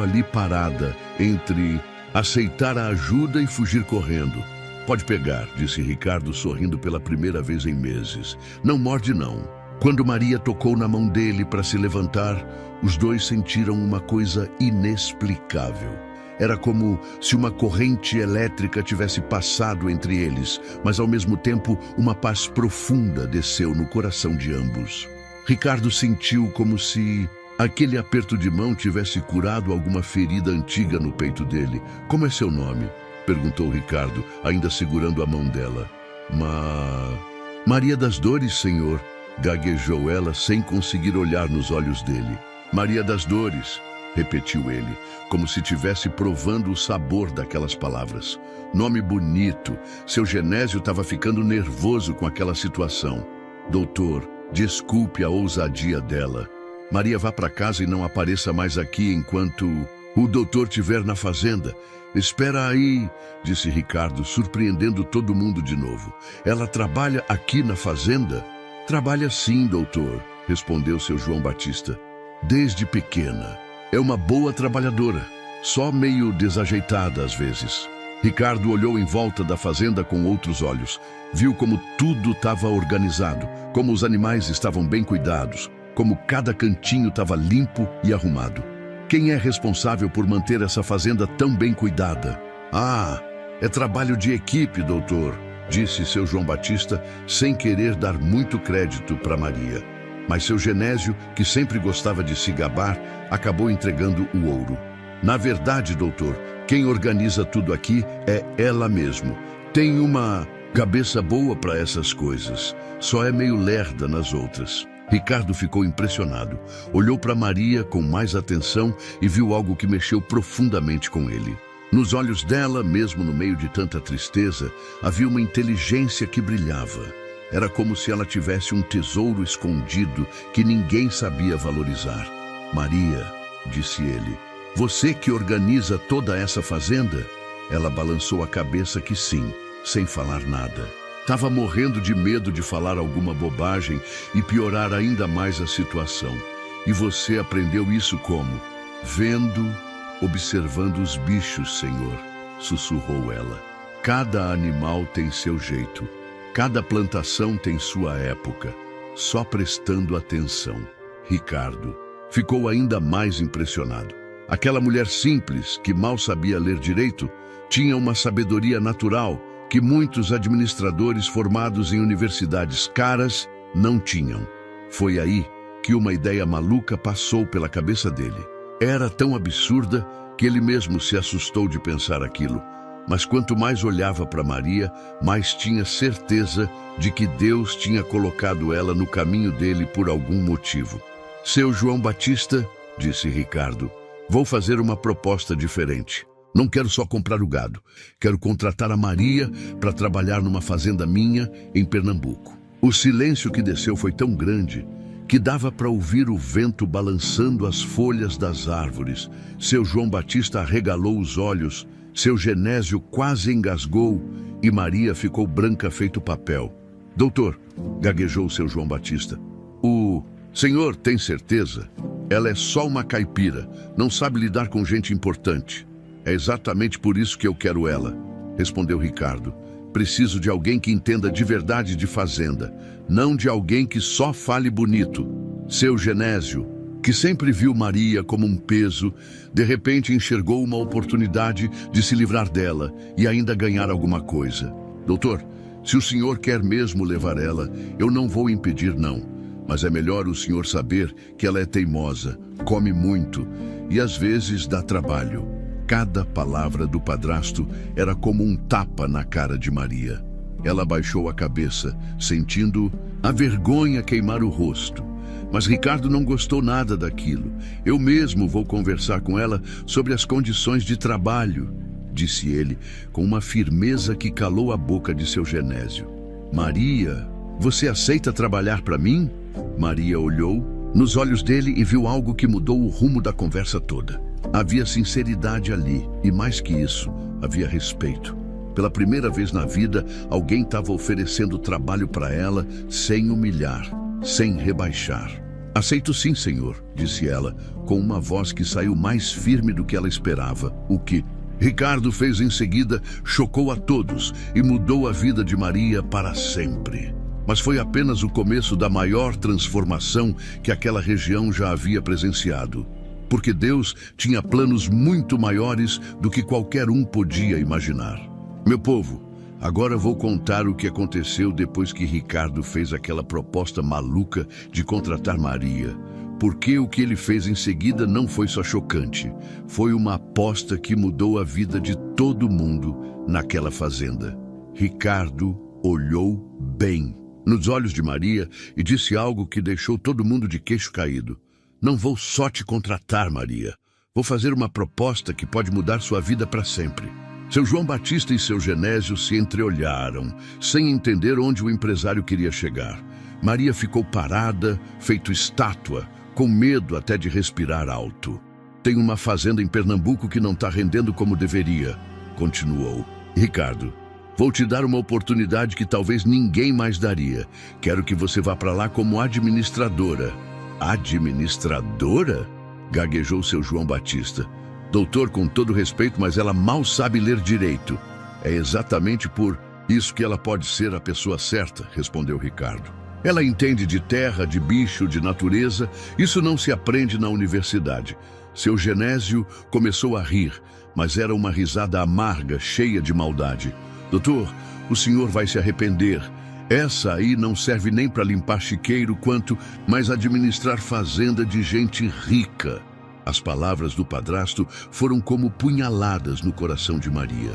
ali parada, entre aceitar a ajuda e fugir correndo. "Pode pegar", disse Ricardo, sorrindo pela primeira vez em meses. "Não morde não." Quando Maria tocou na mão dele para se levantar, os dois sentiram uma coisa inexplicável. Era como se uma corrente elétrica tivesse passado entre eles, mas ao mesmo tempo uma paz profunda desceu no coração de ambos. Ricardo sentiu como se aquele aperto de mão tivesse curado alguma ferida antiga no peito dele. "Como é seu nome?", perguntou Ricardo, ainda segurando a mão dela. "Maria das Dores, senhor", gaguejou ela sem conseguir olhar nos olhos dele. "Maria das Dores", repetiu ele, como se estivesse provando o sabor daquelas palavras. Nome bonito. Seu Genésio estava ficando nervoso com aquela situação. "Doutor, desculpe a ousadia dela. Maria, vá para casa e não apareça mais aqui enquanto o doutor estiver na fazenda." "Espera aí", disse Ricardo, surpreendendo todo mundo de novo. "Ela trabalha aqui na fazenda?" "Trabalha sim, doutor", respondeu seu João Batista. "Desde pequena. É uma boa trabalhadora, só meio desajeitada às vezes." Ricardo olhou em volta da fazenda com outros olhos. Viu como tudo estava organizado, como os animais estavam bem cuidados, como cada cantinho estava limpo e arrumado. "Quem é responsável por manter essa fazenda tão bem cuidada?" "Ah, é trabalho de equipe, doutor", disse seu João Batista, sem querer dar muito crédito para Maria. Mas seu Genésio, que sempre gostava de se gabar, acabou entregando o ouro. "Na verdade, doutor, quem organiza tudo aqui é ela mesmo. Tem uma cabeça boa para essas coisas, só é meio lerda nas outras." Ricardo ficou impressionado. Olhou para Maria com mais atenção e viu algo que mexeu profundamente com ele. Nos olhos dela, mesmo no meio de tanta tristeza, havia uma inteligência que brilhava. Era como se ela tivesse um tesouro escondido que ninguém sabia valorizar. "Maria", disse ele, "você que organiza toda essa fazenda?" Ela balançou a cabeça que sim, sem falar nada. Estava morrendo de medo de falar alguma bobagem e piorar ainda mais a situação. "E você aprendeu isso como?" "Vendo, observando os bichos, senhor", sussurrou ela. "Cada animal tem seu jeito. Cada plantação tem sua época, só prestando atenção." Ricardo ficou ainda mais impressionado. Aquela mulher simples, que mal sabia ler direito, tinha uma sabedoria natural que muitos administradores formados em universidades caras não tinham. Foi aí que uma ideia maluca passou pela cabeça dele. Era tão absurda que ele mesmo se assustou de pensar aquilo. Mas quanto mais olhava para Maria, mais tinha certeza de que Deus tinha colocado ela no caminho dele por algum motivo. "Seu João Batista", disse Ricardo, "vou fazer uma proposta diferente. Não quero só comprar o gado. Quero contratar a Maria para trabalhar numa fazenda minha em Pernambuco." O silêncio que desceu foi tão grande que dava para ouvir o vento balançando as folhas das árvores. Seu João Batista arregalou os olhos. Seu Genésio quase engasgou e Maria ficou branca feito papel. "Doutor", gaguejou seu João Batista, "o senhor tem certeza? Ela é só uma caipira, não sabe lidar com gente importante." "É exatamente por isso que eu quero ela", respondeu Ricardo. Preciso de alguém que entenda de verdade de fazenda, não de alguém que só fale bonito. Seu Genésio, que sempre viu Maria como um peso, de repente enxergou uma oportunidade de se livrar dela e ainda ganhar alguma coisa. Doutor, se o senhor quer mesmo levar ela, eu não vou impedir não. Mas é melhor o senhor saber que ela é teimosa, come muito e às vezes dá trabalho. Cada palavra do padrasto era como um tapa na cara de Maria. Ela baixou a cabeça, sentindo a vergonha queimar o rosto. Mas Ricardo não gostou nada daquilo. Eu mesmo vou conversar com ela sobre as condições de trabalho, disse ele, com uma firmeza que calou a boca de seu Genésio. Maria, você aceita trabalhar para mim? Maria olhou nos olhos dele e viu algo que mudou o rumo da conversa toda. Havia sinceridade ali, e mais que isso, havia respeito. Pela primeira vez na vida, alguém estava oferecendo trabalho para ela sem humilhar, sem rebaixar. Aceito sim, senhor, disse ela, com uma voz que saiu mais firme do que ela esperava. O que Ricardo fez em seguida chocou a todos e mudou a vida de Maria para sempre. Mas foi apenas o começo da maior transformação que aquela região já havia presenciado. Porque Deus tinha planos muito maiores do que qualquer um podia imaginar. Meu povo, agora vou contar o que aconteceu depois que Ricardo fez aquela proposta maluca de contratar Maria. Porque o que ele fez em seguida não foi só chocante, foi uma aposta que mudou a vida de todo mundo naquela fazenda. Ricardo olhou bem nos olhos de Maria e disse algo que deixou todo mundo de queixo caído. Não vou só te contratar, Maria. Vou fazer uma proposta que pode mudar sua vida para sempre. Seu João Batista e seu Genésio se entreolharam, sem entender onde o empresário queria chegar. Maria ficou parada, feito estátua, com medo até de respirar alto. Tem uma fazenda em Pernambuco que não está rendendo como deveria, continuou. Ricardo, vou te dar uma oportunidade que talvez ninguém mais daria. Quero que você vá para lá como administradora. Administradora? Gaguejou seu João Batista. Doutor, com todo respeito, mas ela mal sabe ler direito. É exatamente por isso que ela pode ser a pessoa certa, respondeu Ricardo. Ela entende de terra, de bicho, de natureza. Isso não se aprende na universidade. Seu Genésio começou a rir, mas era uma risada amarga, cheia de maldade. Doutor, o senhor vai se arrepender. Essa aí não serve nem para limpar chiqueiro quanto mais administrar fazenda de gente rica. As palavras do padrasto foram como punhaladas no coração de Maria.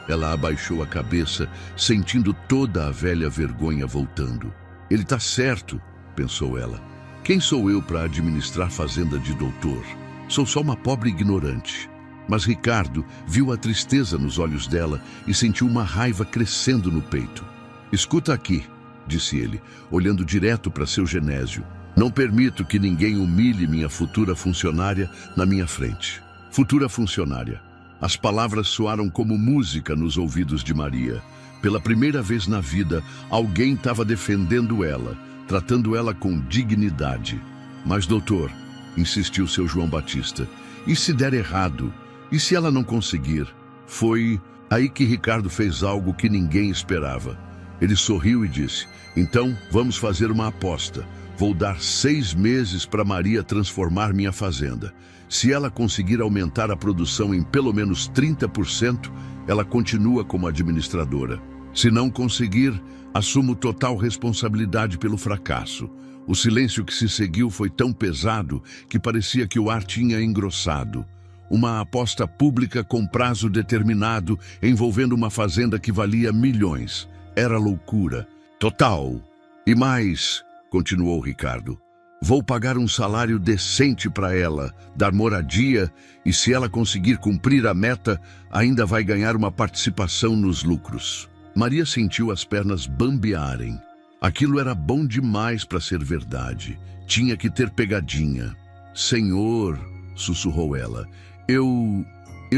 Ela abaixou a cabeça, sentindo toda a velha vergonha voltando. Ele está certo, pensou ela. Quem sou eu para administrar fazenda de doutor? Sou só uma pobre ignorante. Mas Ricardo viu a tristeza nos olhos dela e sentiu uma raiva crescendo no peito. Escuta aqui, disse ele, olhando direto para seu Genésio. Não permito que ninguém humilhe minha futura funcionária na minha frente. Futura funcionária. As palavras soaram como música nos ouvidos de Maria. Pela primeira vez na vida, alguém estava defendendo ela, tratando ela com dignidade. Mas, doutor, insistiu seu João Batista, e se der errado? E se ela não conseguir? Foi aí que Ricardo fez algo que ninguém esperava. Ele sorriu e disse, então vamos fazer uma aposta. Vou dar 6 meses para Maria transformar minha fazenda. Se ela conseguir aumentar a produção em pelo menos 30%, ela continua como administradora. Se não conseguir, assumo total responsabilidade pelo fracasso. O silêncio que se seguiu foi tão pesado que parecia que o ar tinha engrossado. Uma aposta pública com prazo determinado, envolvendo uma fazenda que valia milhões. Era loucura. Total. E mais, continuou Ricardo, vou pagar um salário decente para ela, dar moradia e, se ela conseguir cumprir a meta, ainda vai ganhar uma participação nos lucros. Maria sentiu as pernas bambearem. Aquilo era bom demais para ser verdade. Tinha que ter pegadinha. Senhor, sussurrou ela, eu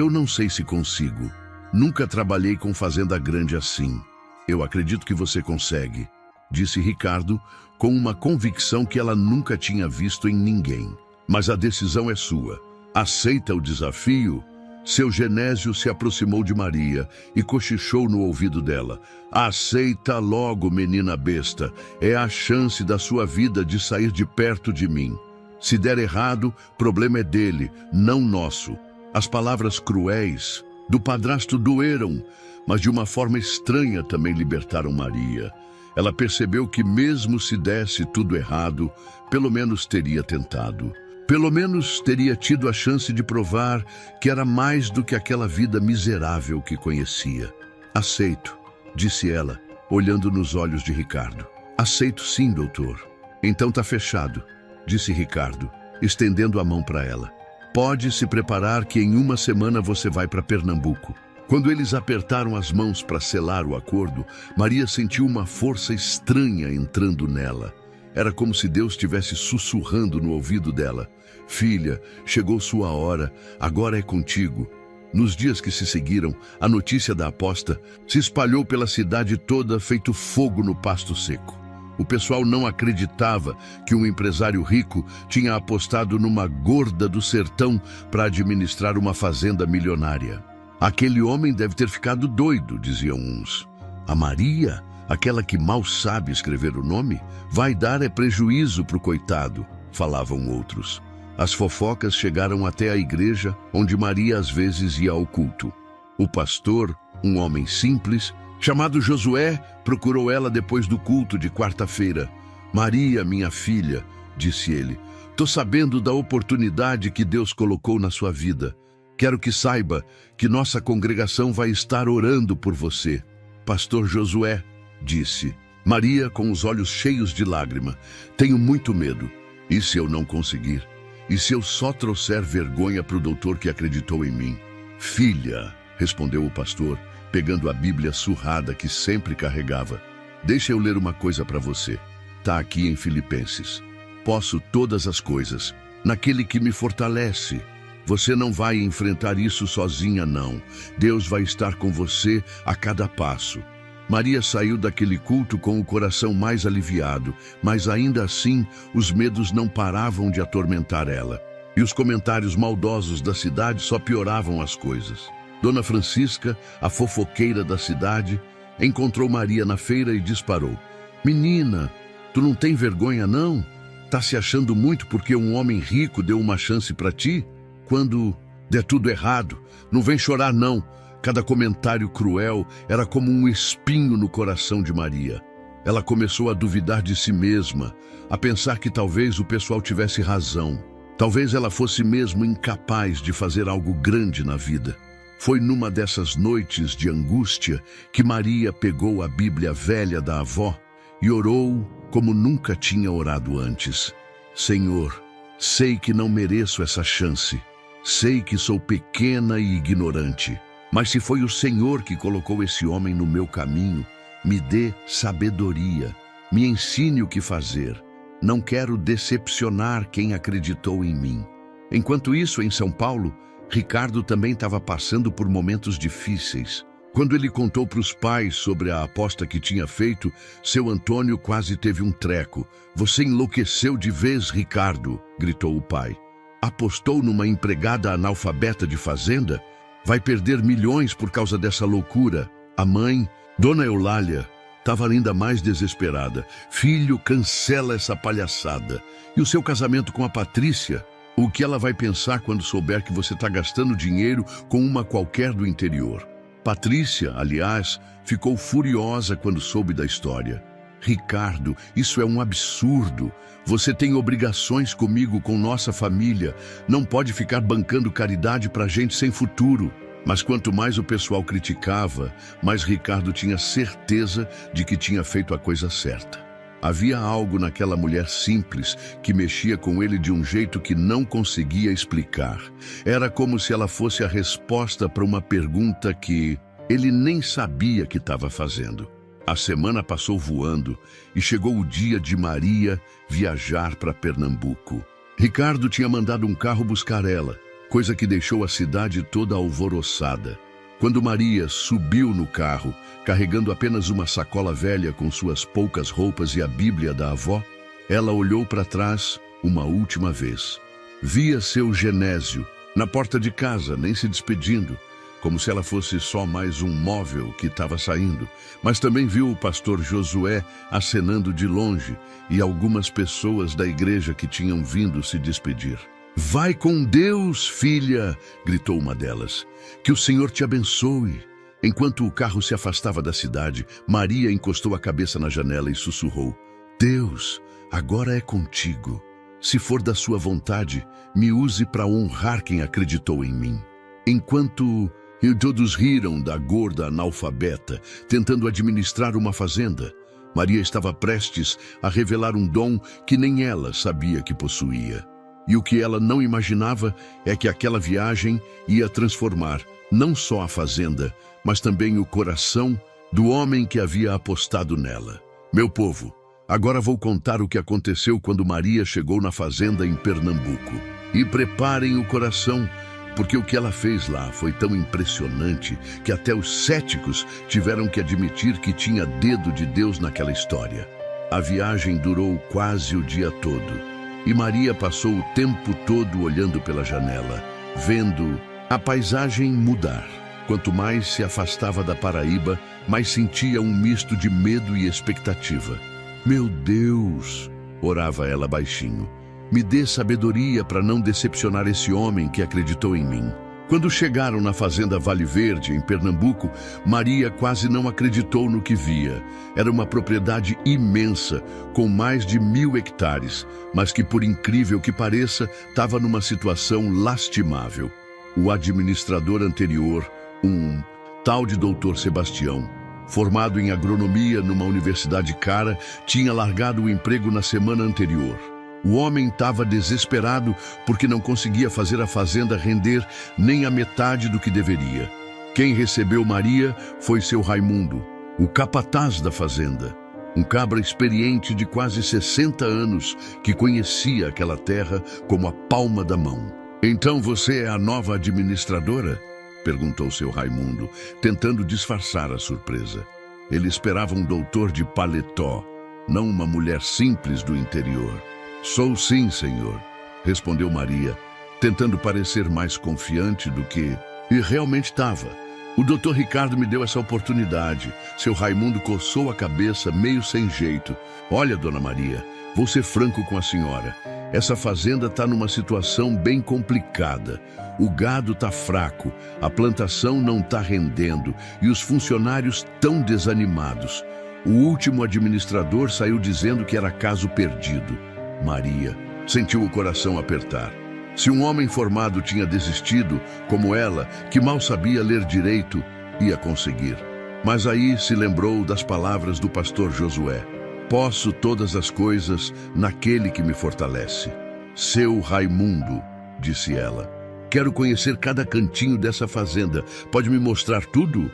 não sei se consigo. Nunca trabalhei com fazenda grande assim. Eu acredito que você consegue, disse Ricardo, com uma convicção que ela nunca tinha visto em ninguém. Mas a decisão é sua. Aceita o desafio? Seu Genésio se aproximou de Maria e cochichou no ouvido dela. Aceita logo, menina besta. É a chance da sua vida de sair de perto de mim. Se der errado, problema é dele, não nosso. As palavras cruéis do padrasto doeram, mas de uma forma estranha também libertaram Maria. Ela percebeu que mesmo se desse tudo errado, pelo menos teria tentado. Pelo menos teria tido a chance de provar que era mais do que aquela vida miserável que conhecia. Aceito, disse ela, olhando nos olhos de Ricardo. Aceito sim, doutor. Então tá fechado, disse Ricardo, estendendo a mão para ela. Pode se preparar que em uma semana você vai para Pernambuco. Quando eles apertaram as mãos para selar o acordo, Maria sentiu uma força estranha entrando nela. Era como se Deus estivesse sussurrando no ouvido dela. Filha, chegou sua hora, agora é contigo. Nos dias que se seguiram, a notícia da aposta se espalhou pela cidade toda feito fogo no pasto seco. O pessoal não acreditava que um empresário rico tinha apostado numa gorda do sertão para administrar uma fazenda milionária. Aquele homem deve ter ficado doido, diziam uns. A Maria, aquela que mal sabe escrever o nome, vai dar prejuízo para o coitado, falavam outros. As fofocas chegaram até a igreja, onde Maria às vezes ia ao culto. O pastor, um homem simples, chamado Josué, procurou ela depois do culto de quarta-feira. Maria, minha filha, disse ele, tô sabendo da oportunidade que Deus colocou na sua vida. Quero que saiba que nossa congregação vai estar orando por você. Pastor Josué, disse. Maria, com os olhos cheios de lágrima, tenho muito medo. E se eu não conseguir? E se eu só trouxer vergonha para o doutor que acreditou em mim? Filha, respondeu o pastor, pegando a Bíblia surrada que sempre carregava. Deixa eu ler uma coisa para você. Está aqui em Filipenses. Posso todas as coisas naquele que me fortalece. Você não vai enfrentar isso sozinha, não. Deus vai estar com você a cada passo. Maria saiu daquele culto com o coração mais aliviado, mas ainda assim os medos não paravam de atormentar ela. E os comentários maldosos da cidade só pioravam as coisas. Dona Francisca, a fofoqueira da cidade, encontrou Maria na feira e disparou. Menina, tu não tem vergonha não? Tá se achando muito porque um homem rico deu uma chance para ti? Quando der tudo errado, não vem chorar não. Cada comentário cruel era como um espinho no coração de Maria. Ela começou a duvidar de si mesma, a pensar que talvez o pessoal tivesse razão. Talvez ela fosse mesmo incapaz de fazer algo grande na vida. Foi numa dessas noites de angústia que Maria pegou a Bíblia velha da avó e orou como nunca tinha orado antes. Senhor, sei que não mereço essa chance. Sei que sou pequena e ignorante. Mas se foi o Senhor que colocou esse homem no meu caminho, me dê sabedoria, me ensine o que fazer. Não quero decepcionar quem acreditou em mim. Enquanto isso, em São Paulo, Ricardo também estava passando por momentos difíceis. Quando ele contou para os pais sobre a aposta que tinha feito, seu Antônio quase teve um treco. Você enlouqueceu de vez, Ricardo, gritou o pai. Apostou numa empregada analfabeta de fazenda? Vai perder milhões por causa dessa loucura. A mãe, Dona Eulália, estava ainda mais desesperada. Filho, cancela essa palhaçada. E o seu casamento com a Patrícia? O que ela vai pensar quando souber que você está gastando dinheiro com uma qualquer do interior? Patrícia, aliás, ficou furiosa quando soube da história. Ricardo, isso é um absurdo. Você tem obrigações comigo, com nossa família. Não pode ficar bancando caridade para gente sem futuro. Mas quanto mais o pessoal criticava, mais Ricardo tinha certeza de que tinha feito a coisa certa. Havia algo naquela mulher simples que mexia com ele de um jeito que não conseguia explicar. Era como se ela fosse a resposta para uma pergunta que ele nem sabia que estava fazendo. A semana passou voando e chegou o dia de Maria viajar para Pernambuco. Ricardo tinha mandado um carro buscar ela, coisa que deixou a cidade toda alvoroçada. Quando Maria subiu no carro, carregando apenas uma sacola velha com suas poucas roupas e a Bíblia da avó, ela olhou para trás uma última vez. Via seu Genésio, na porta de casa, nem se despedindo, como se ela fosse só mais um móvel que estava saindo. Mas também viu o pastor Josué acenando de longe e algumas pessoas da igreja que tinham vindo se despedir. "Vai com Deus, filha!" gritou uma delas. "Que o Senhor te abençoe." Enquanto o carro se afastava da cidade, Maria encostou a cabeça na janela e sussurrou: "Deus, agora é contigo. Se for da sua vontade, me use para honrar quem acreditou em mim." Enquanto todos riram da gorda analfabeta, tentando administrar uma fazenda, Maria estava prestes a revelar um dom que nem ela sabia que possuía. E o que ela não imaginava é que aquela viagem ia transformar não só a fazenda, mas também o coração do homem que havia apostado nela. Meu povo, agora vou contar o que aconteceu quando Maria chegou na fazenda em Pernambuco. E preparem o coração, porque o que ela fez lá foi tão impressionante que até os céticos tiveram que admitir que tinha dedo de Deus naquela história. A viagem durou quase o dia todo, e Maria passou o tempo todo olhando pela janela, vendo a paisagem mudar. Quanto mais se afastava da Paraíba, mais sentia um misto de medo e expectativa. "Meu Deus!" orava ela baixinho. "Me dê sabedoria para não decepcionar esse homem que acreditou em mim." Quando chegaram na fazenda Vale Verde, em Pernambuco, Maria quase não acreditou no que via. Era uma propriedade imensa, com mais de 1.000 hectares, mas que, por incrível que pareça, estava numa situação lastimável. O administrador anterior, um tal de Dr. Sebastião, formado em agronomia numa universidade cara, tinha largado o emprego na semana anterior. O homem estava desesperado porque não conseguia fazer a fazenda render nem a metade do que deveria. Quem recebeu Maria foi seu Raimundo, o capataz da fazenda, um cabra experiente de quase 60 anos que conhecia aquela terra como a palma da mão. "Então você é a nova administradora?" perguntou seu Raimundo, tentando disfarçar a surpresa. Ele esperava um doutor de paletó, não uma mulher simples do interior. "Sou sim, senhor", respondeu Maria, tentando parecer mais confiante do que... E realmente estava. "O doutor Ricardo me deu essa oportunidade." Seu Raimundo coçou a cabeça, meio sem jeito. "Olha, dona Maria, vou ser franco com a senhora. Essa fazenda está numa situação bem complicada. O gado está fraco, a plantação não está rendendo e os funcionários tão desanimados. O último administrador saiu dizendo que era caso perdido." Maria sentiu o coração apertar. Se um homem formado tinha desistido, como ela, que mal sabia ler direito, ia conseguir. Mas aí se lembrou das palavras do pastor Josué: "Posso todas as coisas naquele que me fortalece." "Seu Raimundo", disse ela, "quero conhecer cada cantinho dessa fazenda. Pode me mostrar tudo?"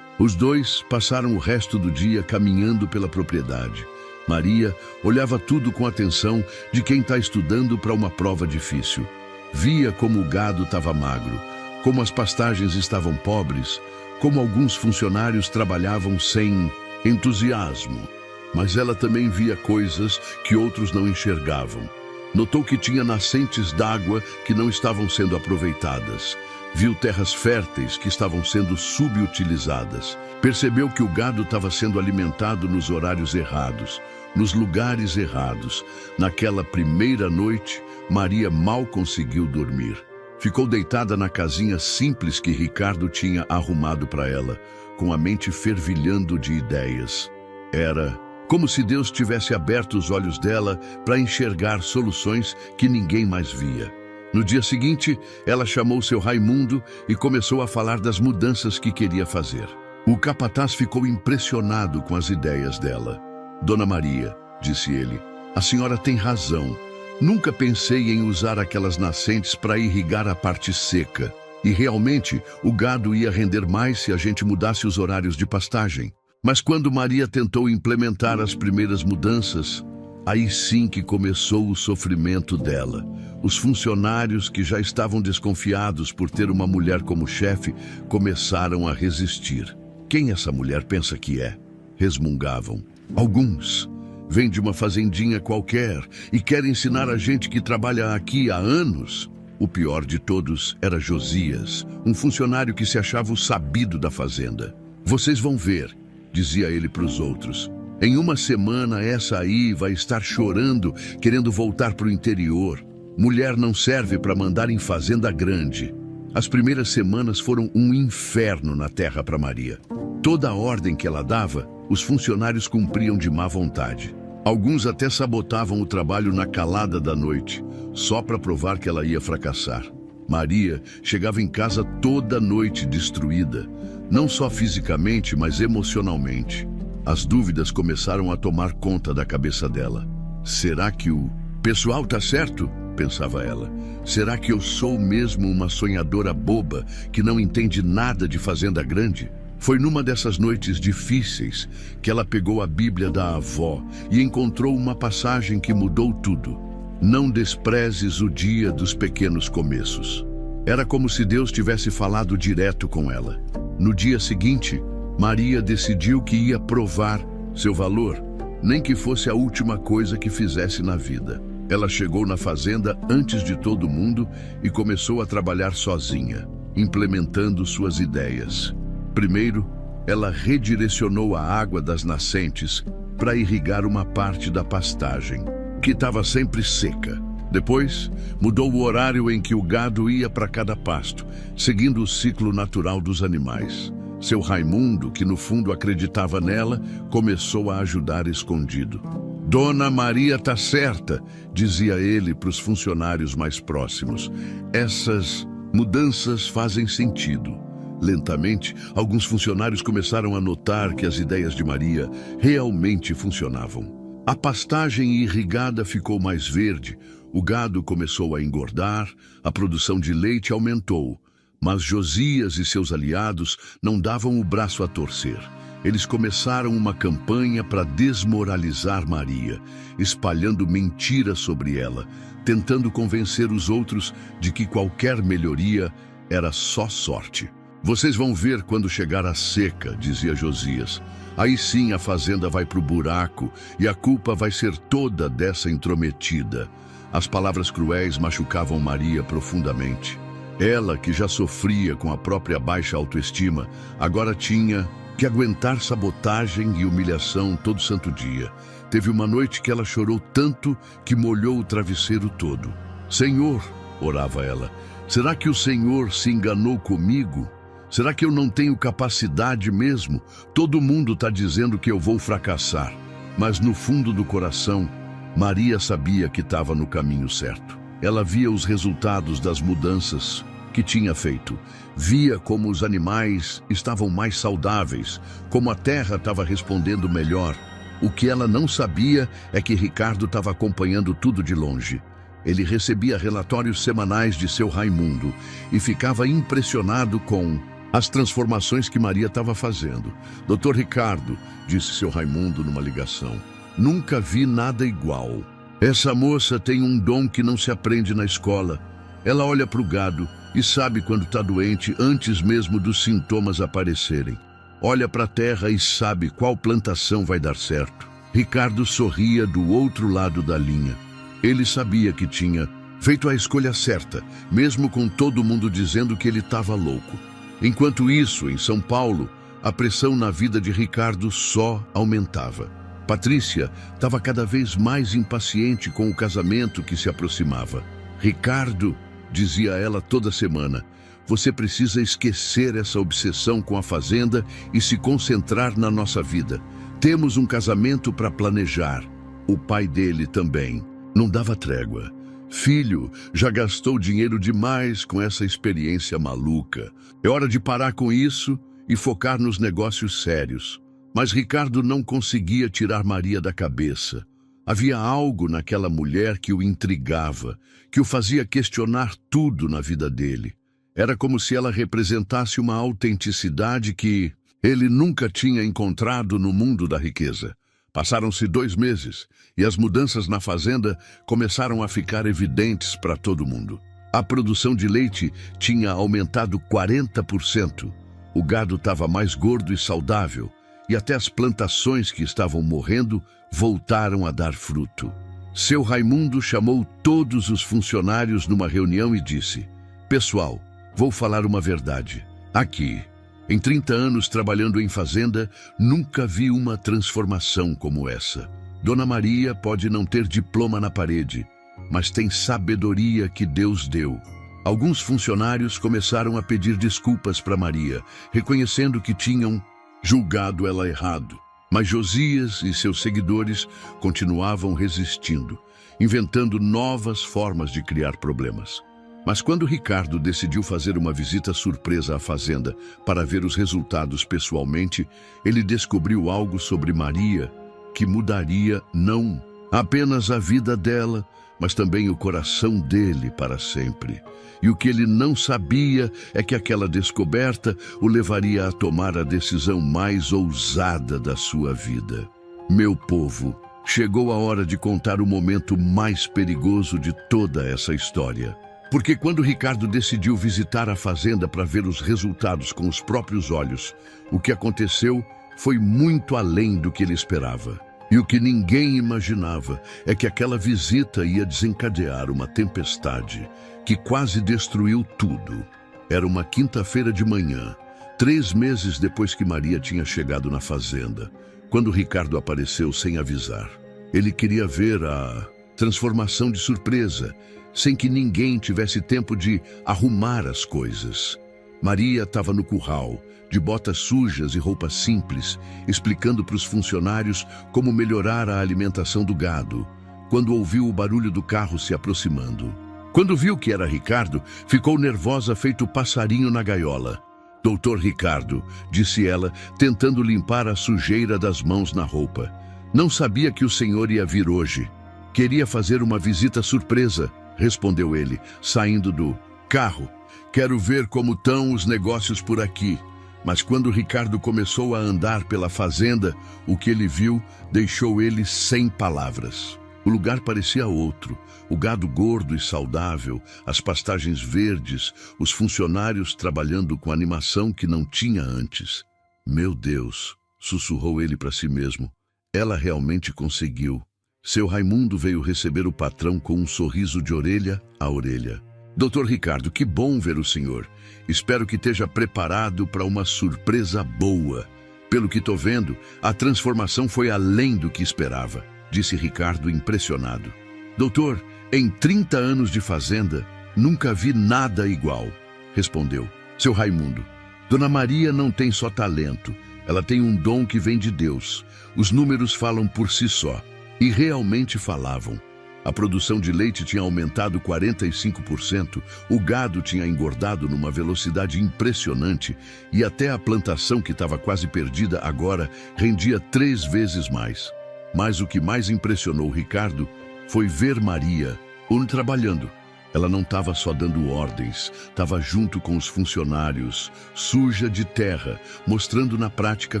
Os dois passaram o resto do dia caminhando pela propriedade. Maria olhava tudo com atenção de quem está estudando para uma prova difícil. Via como o gado estava magro, como as pastagens estavam pobres, como alguns funcionários trabalhavam sem entusiasmo. Mas ela também via coisas que outros não enxergavam. Notou que tinha nascentes d'água que não estavam sendo aproveitadas. Viu terras férteis que estavam sendo subutilizadas. Percebeu que o gado estava sendo alimentado nos horários errados, nos lugares errados. Naquela primeira noite, Maria mal conseguiu dormir. Ficou deitada na casinha simples que Ricardo tinha arrumado para ela, com a mente fervilhando de ideias. Era como se Deus tivesse aberto os olhos dela para enxergar soluções que ninguém mais via. No dia seguinte, ela chamou seu Raimundo e começou a falar das mudanças que queria fazer. O capataz ficou impressionado com as ideias dela. "Dona Maria", disse ele, "a senhora tem razão. Nunca pensei em usar aquelas nascentes para irrigar a parte seca. E realmente, o gado ia render mais se a gente mudasse os horários de pastagem. Mas quando Maria tentou implementar as primeiras mudanças, aí sim que começou o sofrimento dela. Os funcionários, que já estavam desconfiados por ter uma mulher como chefe, começaram a resistir. "Quem essa mulher pensa que é?" resmungavam. "Alguns vêm de uma fazendinha qualquer e querem ensinar a gente que trabalha aqui há anos." O pior de todos era Josias, um funcionário que se achava o sabido da fazenda. Vocês vão ver, dizia ele para os outros. Em uma semana essa aí vai estar chorando, querendo voltar para o interior. Mulher não serve para mandar em fazenda grande. As primeiras semanas foram um inferno na terra para Maria. Toda a ordem que ela dava, os funcionários cumpriam de má vontade. Alguns até sabotavam o trabalho na calada da noite, só para provar que ela ia fracassar. Maria chegava em casa toda noite destruída, não só fisicamente, mas emocionalmente. As dúvidas começaram a tomar conta da cabeça dela. Será que o pessoal tá certo? Pensava ela. Será que eu sou mesmo uma sonhadora boba que não entende nada de fazenda grande? Foi numa dessas noites difíceis que ela pegou a Bíblia da avó e encontrou uma passagem que mudou tudo. Não desprezes o dia dos pequenos começos. Era como se Deus tivesse falado direto com ela. No dia seguinte, Maria decidiu que ia provar seu valor, nem que fosse a última coisa que fizesse na vida. Ela chegou na fazenda antes de todo mundo e começou a trabalhar sozinha, implementando suas ideias. Primeiro, ela redirecionou a água das nascentes para irrigar uma parte da pastagem, que estava sempre seca. Depois, mudou o horário em que o gado ia para cada pasto, seguindo o ciclo natural dos animais. Seu Raimundo, que no fundo acreditava nela, começou a ajudar escondido. Dona Maria tá certa, dizia ele para os funcionários mais próximos. Essas mudanças fazem sentido. Lentamente, alguns funcionários começaram a notar que as ideias de Maria realmente funcionavam. A pastagem irrigada ficou mais verde, o gado começou a engordar, a produção de leite aumentou. Mas Josias e seus aliados não davam o braço a torcer. Eles começaram uma campanha para desmoralizar Maria, espalhando mentiras sobre ela, tentando convencer os outros de que qualquer melhoria era só sorte. Vocês vão ver quando chegar a seca, dizia Josias. Aí sim a fazenda vai para o buraco e a culpa vai ser toda dessa intrometida. As palavras cruéis machucavam Maria profundamente. Ela, que já sofria com a própria baixa autoestima, agora tinha que aguentar sabotagem e humilhação todo santo dia. Teve uma noite que ela chorou tanto que molhou o travesseiro todo. Senhor, orava ela, será que o Senhor se enganou comigo? Será que eu não tenho capacidade mesmo? Todo mundo está dizendo que eu vou fracassar. Mas no fundo do coração, Maria sabia que estava no caminho certo. Ela via os resultados das mudanças que tinha feito. Via como os animais estavam mais saudáveis, como a terra estava respondendo melhor. O que ela não sabia é que Ricardo estava acompanhando tudo de longe. Ele recebia relatórios semanais de seu Raimundo e ficava impressionado com as transformações que Maria estava fazendo. Doutor Ricardo, disse seu Raimundo numa ligação, nunca vi nada igual. Essa moça tem um dom que não se aprende na escola. Ela olha para o gado e sabe quando está doente antes mesmo dos sintomas aparecerem. Olha para a terra e sabe qual plantação vai dar certo. Ricardo sorria do outro lado da linha. Ele sabia que tinha feito a escolha certa, mesmo com todo mundo dizendo que ele estava louco. Enquanto isso, em São Paulo, a pressão na vida de Ricardo só aumentava. Patrícia estava cada vez mais impaciente com o casamento que se aproximava. Ricardo, dizia ela toda semana, você precisa esquecer essa obsessão com a fazenda e se concentrar na nossa vida. Temos um casamento para planejar. O pai dele também não dava trégua. Filho, já gastou dinheiro demais com essa experiência maluca. É hora de parar com isso e focar nos negócios sérios. Mas Ricardo não conseguia tirar Maria da cabeça. Havia algo naquela mulher que o intrigava, que o fazia questionar tudo na vida dele. Era como se ela representasse uma autenticidade que ele nunca tinha encontrado no mundo da riqueza. Passaram-se 2 meses e as mudanças na fazenda começaram a ficar evidentes para todo mundo. A produção de leite tinha aumentado 40%. O gado estava mais gordo e saudável. E até as plantações que estavam morrendo voltaram a dar fruto. Seu Raimundo chamou todos os funcionários numa reunião e disse: Pessoal, vou falar uma verdade. Aqui, em 30 anos trabalhando em fazenda, nunca vi uma transformação como essa. Dona Maria pode não ter diploma na parede, mas tem sabedoria que Deus deu. Alguns funcionários começaram a pedir desculpas para Maria, reconhecendo que tinham julgado ela errado. Mas Josias e seus seguidores continuavam resistindo, inventando novas formas de criar problemas. Mas quando Ricardo decidiu fazer uma visita surpresa à fazenda para ver os resultados pessoalmente, ele descobriu algo sobre Maria que mudaria não apenas a vida dela, mas também o coração dele para sempre. E o que ele não sabia é que aquela descoberta o levaria a tomar a decisão mais ousada da sua vida. Meu povo, chegou a hora de contar o momento mais perigoso de toda essa história. Porque quando Ricardo decidiu visitar a fazenda para ver os resultados com os próprios olhos, o que aconteceu foi muito além do que ele esperava. E o que ninguém imaginava é que aquela visita ia desencadear uma tempestade que quase destruiu tudo. Era uma quinta-feira de manhã, 3 meses depois que Maria tinha chegado na fazenda, quando Ricardo apareceu sem avisar. Ele queria ver a transformação de surpresa, sem que ninguém tivesse tempo de arrumar as coisas. Maria estava no curral, de botas sujas e roupas simples, explicando para os funcionários como melhorar a alimentação do gado, quando ouviu o barulho do carro se aproximando. Quando viu que era Ricardo, ficou nervosa feito passarinho na gaiola. Doutor Ricardo, disse ela, tentando limpar a sujeira das mãos na roupa. Não sabia que o senhor ia vir hoje. Queria fazer uma visita surpresa, respondeu ele, saindo do carro. Quero ver como estão os negócios por aqui. Mas quando Ricardo começou a andar pela fazenda, o que ele viu deixou ele sem palavras. O lugar parecia outro, o gado gordo e saudável, as pastagens verdes, os funcionários trabalhando com animação que não tinha antes. Meu Deus, sussurrou ele para si mesmo. Ela realmente conseguiu. Seu Raimundo veio receber o patrão com um sorriso de orelha a orelha. Doutor Ricardo, que bom ver o senhor. Espero que esteja preparado para uma surpresa boa. Pelo que estou vendo, a transformação foi além do que esperava, disse Ricardo impressionado. Doutor, em 30 anos de fazenda, nunca vi nada igual, respondeu. Seu Raimundo, Dona Maria não tem só talento, ela tem um dom que vem de Deus. Os números falam por si só, e realmente falavam. A produção de leite tinha aumentado 45%, o gado tinha engordado numa velocidade impressionante e até a plantação, que estava quase perdida agora, rendia 3 vezes mais. Mas o que mais impressionou Ricardo foi ver Maria trabalhando. Ela não estava só dando ordens, estava junto com os funcionários, suja de terra, mostrando na prática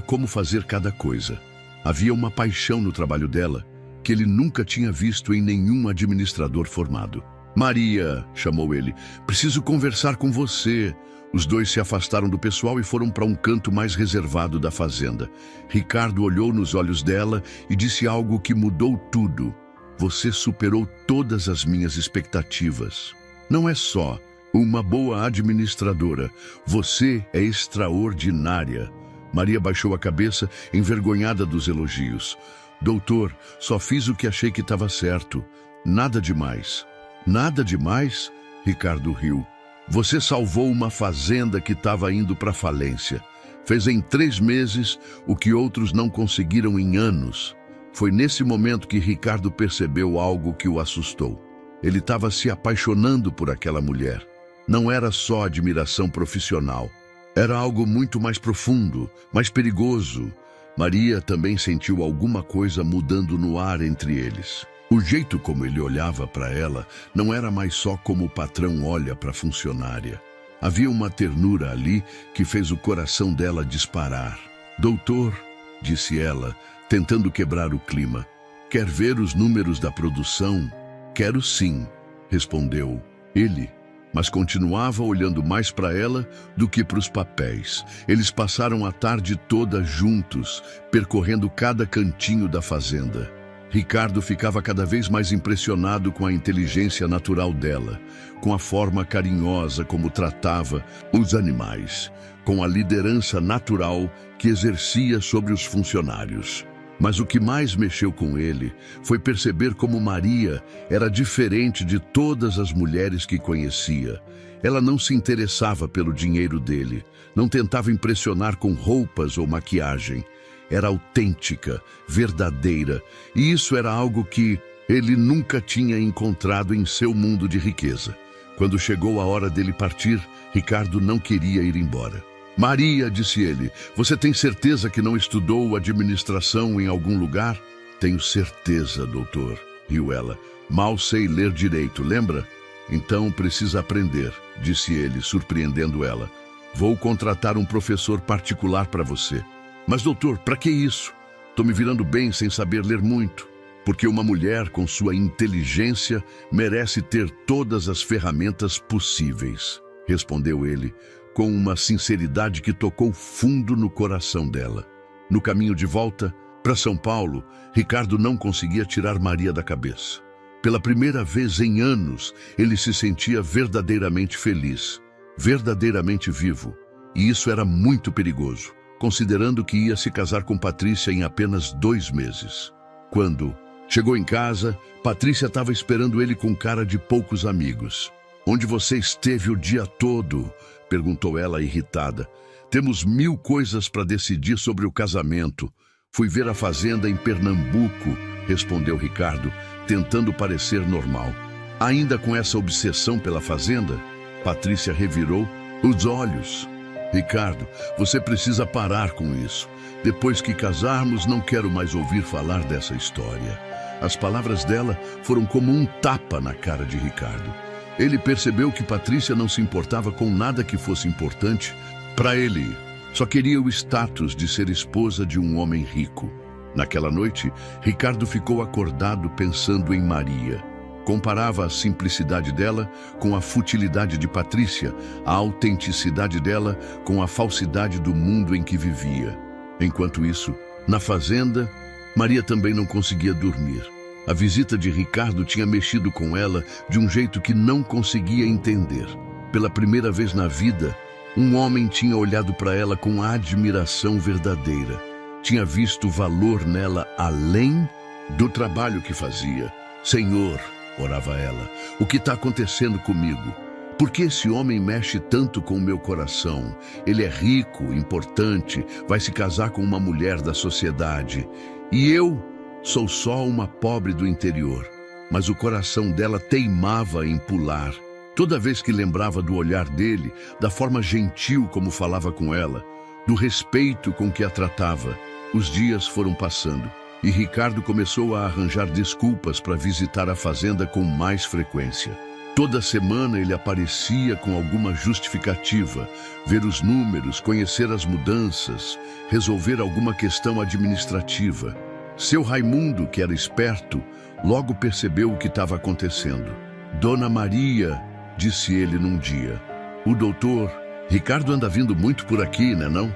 como fazer cada coisa. Havia uma paixão no trabalho dela que ele nunca tinha visto em nenhum administrador formado. Maria, chamou ele, preciso conversar com você. Os dois se afastaram do pessoal e foram para um canto mais reservado da fazenda. Ricardo olhou nos olhos dela e disse algo que mudou tudo. Você superou todas as minhas expectativas. Não é só uma boa administradora, você é extraordinária. Maria baixou a cabeça, envergonhada dos elogios. Doutor, só fiz o que achei que estava certo. Nada demais. Nada demais? Ricardo riu. Você salvou uma fazenda que estava indo para falência. Fez em 3 meses o que outros não conseguiram em anos. Foi nesse momento que Ricardo percebeu algo que o assustou. Ele estava se apaixonando por aquela mulher. Não era só admiração profissional. Era algo muito mais profundo, mais perigoso. Maria também sentiu alguma coisa mudando no ar entre eles. O jeito como ele olhava para ela não era mais só como o patrão olha para a funcionária. Havia uma ternura ali que fez o coração dela disparar. Doutor, disse ela, tentando quebrar o clima, quer ver os números da produção? Quero sim, respondeu ele. Mas continuava olhando mais para ela do que para os papéis. Eles passaram a tarde toda juntos, percorrendo cada cantinho da fazenda. Ricardo ficava cada vez mais impressionado com a inteligência natural dela, com a forma carinhosa como tratava os animais, com a liderança natural que exercia sobre os funcionários. Mas o que mais mexeu com ele foi perceber como Maria era diferente de todas as mulheres que conhecia. Ela não se interessava pelo dinheiro dele, não tentava impressionar com roupas ou maquiagem. Era autêntica, verdadeira, e isso era algo que ele nunca tinha encontrado em seu mundo de riqueza. Quando chegou a hora dele partir, Ricardo não queria ir embora. Maria, disse ele, você tem certeza que não estudou administração em algum lugar? Tenho certeza, doutor, riu ela. Mal sei ler direito, lembra? Então precisa aprender, disse ele, surpreendendo ela. Vou contratar um professor particular para você. Mas, doutor, para que isso? Estou me virando bem sem saber ler muito. Porque uma mulher com sua inteligência merece ter todas as ferramentas possíveis, respondeu ele, com uma sinceridade que tocou fundo no coração dela. No caminho de volta para São Paulo, Ricardo não conseguia tirar Maria da cabeça. Pela primeira vez em anos, ele se sentia verdadeiramente feliz, verdadeiramente vivo. E isso era muito perigoso, considerando que ia se casar com Patrícia em apenas 2 meses. Quando chegou em casa, Patrícia estava esperando ele com cara de poucos amigos. Onde você esteve o dia todo? Perguntou ela irritada. Temos 1000 coisas para decidir sobre o casamento. Fui ver a fazenda em Pernambuco, respondeu Ricardo, tentando parecer normal. Ainda com essa obsessão pela fazenda? Patrícia revirou os olhos. Ricardo, você precisa parar com isso. Depois que casarmos, não quero mais ouvir falar dessa história. As palavras dela foram como um tapa na cara de Ricardo. Ele percebeu que Patrícia não se importava com nada que fosse importante para ele. Só queria o status de ser esposa de um homem rico. Naquela noite, Ricardo ficou acordado pensando em Maria. Comparava a simplicidade dela com a futilidade de Patrícia, a autenticidade dela com a falsidade do mundo em que vivia. Enquanto isso, na fazenda, Maria também não conseguia dormir. A visita de Ricardo tinha mexido com ela de um jeito que não conseguia entender. Pela primeira vez na vida, um homem tinha olhado para ela com admiração verdadeira. Tinha visto valor nela além do trabalho que fazia. Senhor, orava ela, o que está acontecendo comigo? Por que esse homem mexe tanto com o meu coração? Ele é rico, importante, vai se casar com uma mulher da sociedade. E eu sou só uma pobre do interior. Mas o coração dela teimava em pular. Toda vez que lembrava do olhar dele, da forma gentil como falava com ela, do respeito com que a tratava, os dias foram passando. E Ricardo começou a arranjar desculpas para visitar a fazenda com mais frequência. Toda semana ele aparecia com alguma justificativa, ver os números, conhecer as mudanças, resolver alguma questão administrativa. Seu Raimundo, que era esperto, logo percebeu o que estava acontecendo. Dona Maria, disse ele num dia, o doutor, Ricardo anda vindo muito por aqui, né não?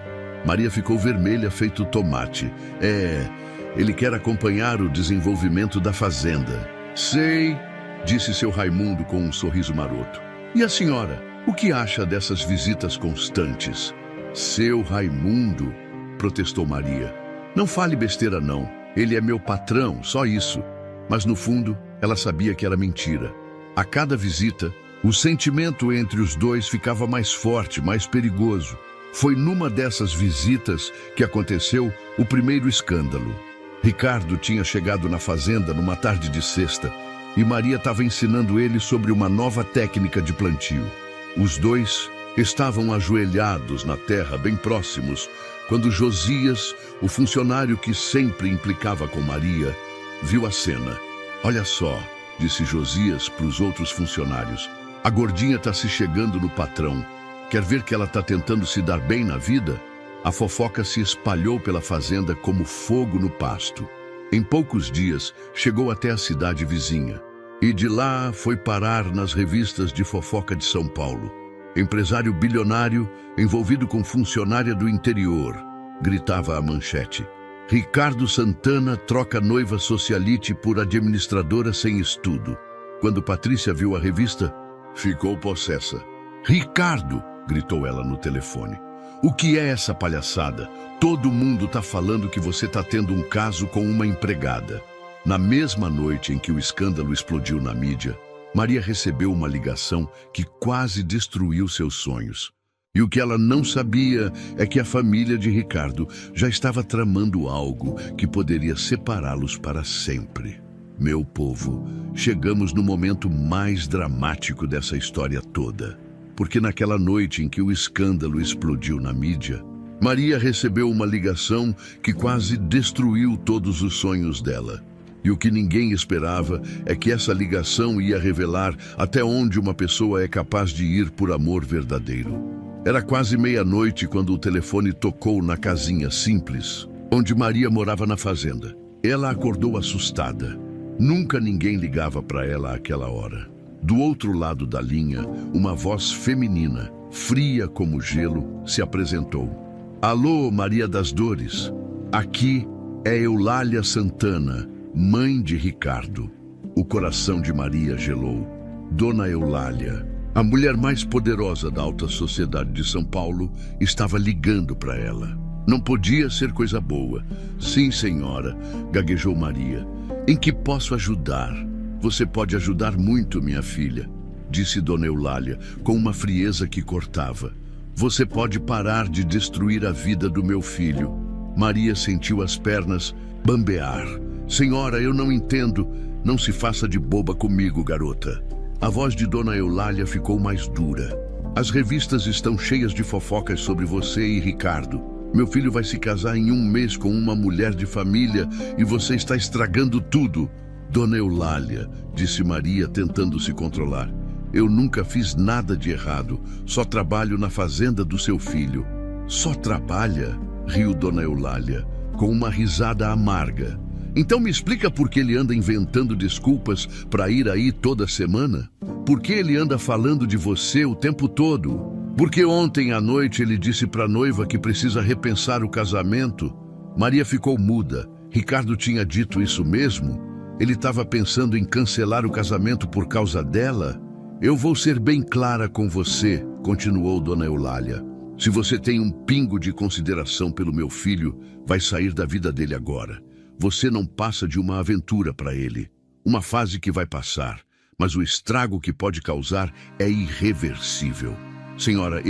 Maria ficou vermelha feito tomate. Ele quer acompanhar o desenvolvimento da fazenda. Sei, disse seu Raimundo com um sorriso maroto. E a senhora, o que acha dessas visitas constantes? Seu Raimundo, protestou Maria. Não fale besteira não, ele é meu patrão, só isso. Mas no fundo, ela sabia que era mentira. A cada visita, o sentimento entre os dois ficava mais forte, mais perigoso. Foi numa dessas visitas que aconteceu o primeiro escândalo. Ricardo tinha chegado na fazenda numa tarde de sexta e Maria estava ensinando ele sobre uma nova técnica de plantio. Os dois estavam ajoelhados na terra, bem próximos, quando Josias, o funcionário que sempre implicava com Maria, viu a cena. Olha só, disse Josias para os outros funcionários, a gordinha está se chegando no patrão. Quer ver que ela está tentando se dar bem na vida? A fofoca se espalhou pela fazenda como fogo no pasto. Em poucos dias, chegou até a cidade vizinha. E de lá foi parar nas revistas de fofoca de São Paulo. Empresário bilionário envolvido com funcionária do interior, gritava a manchete. Ricardo Santana troca noiva socialite por administradora sem estudo. Quando Patrícia viu a revista, ficou possessa. Ricardo, gritou ela no telefone. O que é essa palhaçada? Todo mundo tá falando que você tá tendo um caso com uma empregada. Na mesma noite em que o escândalo explodiu na mídia, Maria recebeu uma ligação que quase destruiu seus sonhos. E o que ela não sabia é que a família de Ricardo já estava tramando algo que poderia separá-los para sempre. Meu povo, chegamos no momento mais dramático dessa história toda. Porque naquela noite em que o escândalo explodiu na mídia, Maria recebeu uma ligação que quase destruiu todos os sonhos dela. E o que ninguém esperava é que essa ligação ia revelar até onde uma pessoa é capaz de ir por amor verdadeiro. Era quase meia-noite quando o telefone tocou na casinha simples, onde Maria morava na fazenda. Ela acordou assustada. Nunca ninguém ligava para ela àquela hora. Do outro lado da linha, uma voz feminina, fria como gelo, se apresentou. Alô, Maria das Dores. Aqui é Eulália Santana, mãe de Ricardo. O coração de Maria gelou. Dona Eulália, a mulher mais poderosa da alta sociedade de São Paulo, estava ligando para ela. Não podia ser coisa boa. Sim, senhora, gaguejou Maria. Em que posso ajudar? Você pode ajudar muito, minha filha, disse Dona Eulália, com uma frieza que cortava. Você pode parar de destruir a vida do meu filho. Maria sentiu as pernas bambear. Senhora, eu não entendo. Não se faça de boba comigo, garota. A voz de Dona Eulália ficou mais dura. As revistas estão cheias de fofocas sobre você e Ricardo. Meu filho vai se casar em 1 mês com uma mulher de família e você está estragando tudo. Dona Eulália, disse Maria, tentando se controlar. Eu nunca fiz nada de errado. Só trabalho na fazenda do seu filho. Só trabalha? Riu Dona Eulália, com uma risada amarga. Então me explica por que ele anda inventando desculpas para ir aí toda semana? Por que ele anda falando de você o tempo todo? Porque ontem à noite ele disse para a noiva que precisa repensar o casamento? Maria ficou muda. Ricardo tinha dito isso mesmo? Ele estava pensando em cancelar o casamento por causa dela? Eu vou ser bem clara com você, continuou Dona Eulália. Se você tem um pingo de consideração pelo meu filho, vai sair da vida dele agora. Você não passa de uma aventura para ele. Uma fase que vai passar, mas o estrago que pode causar é irreversível. Senhora,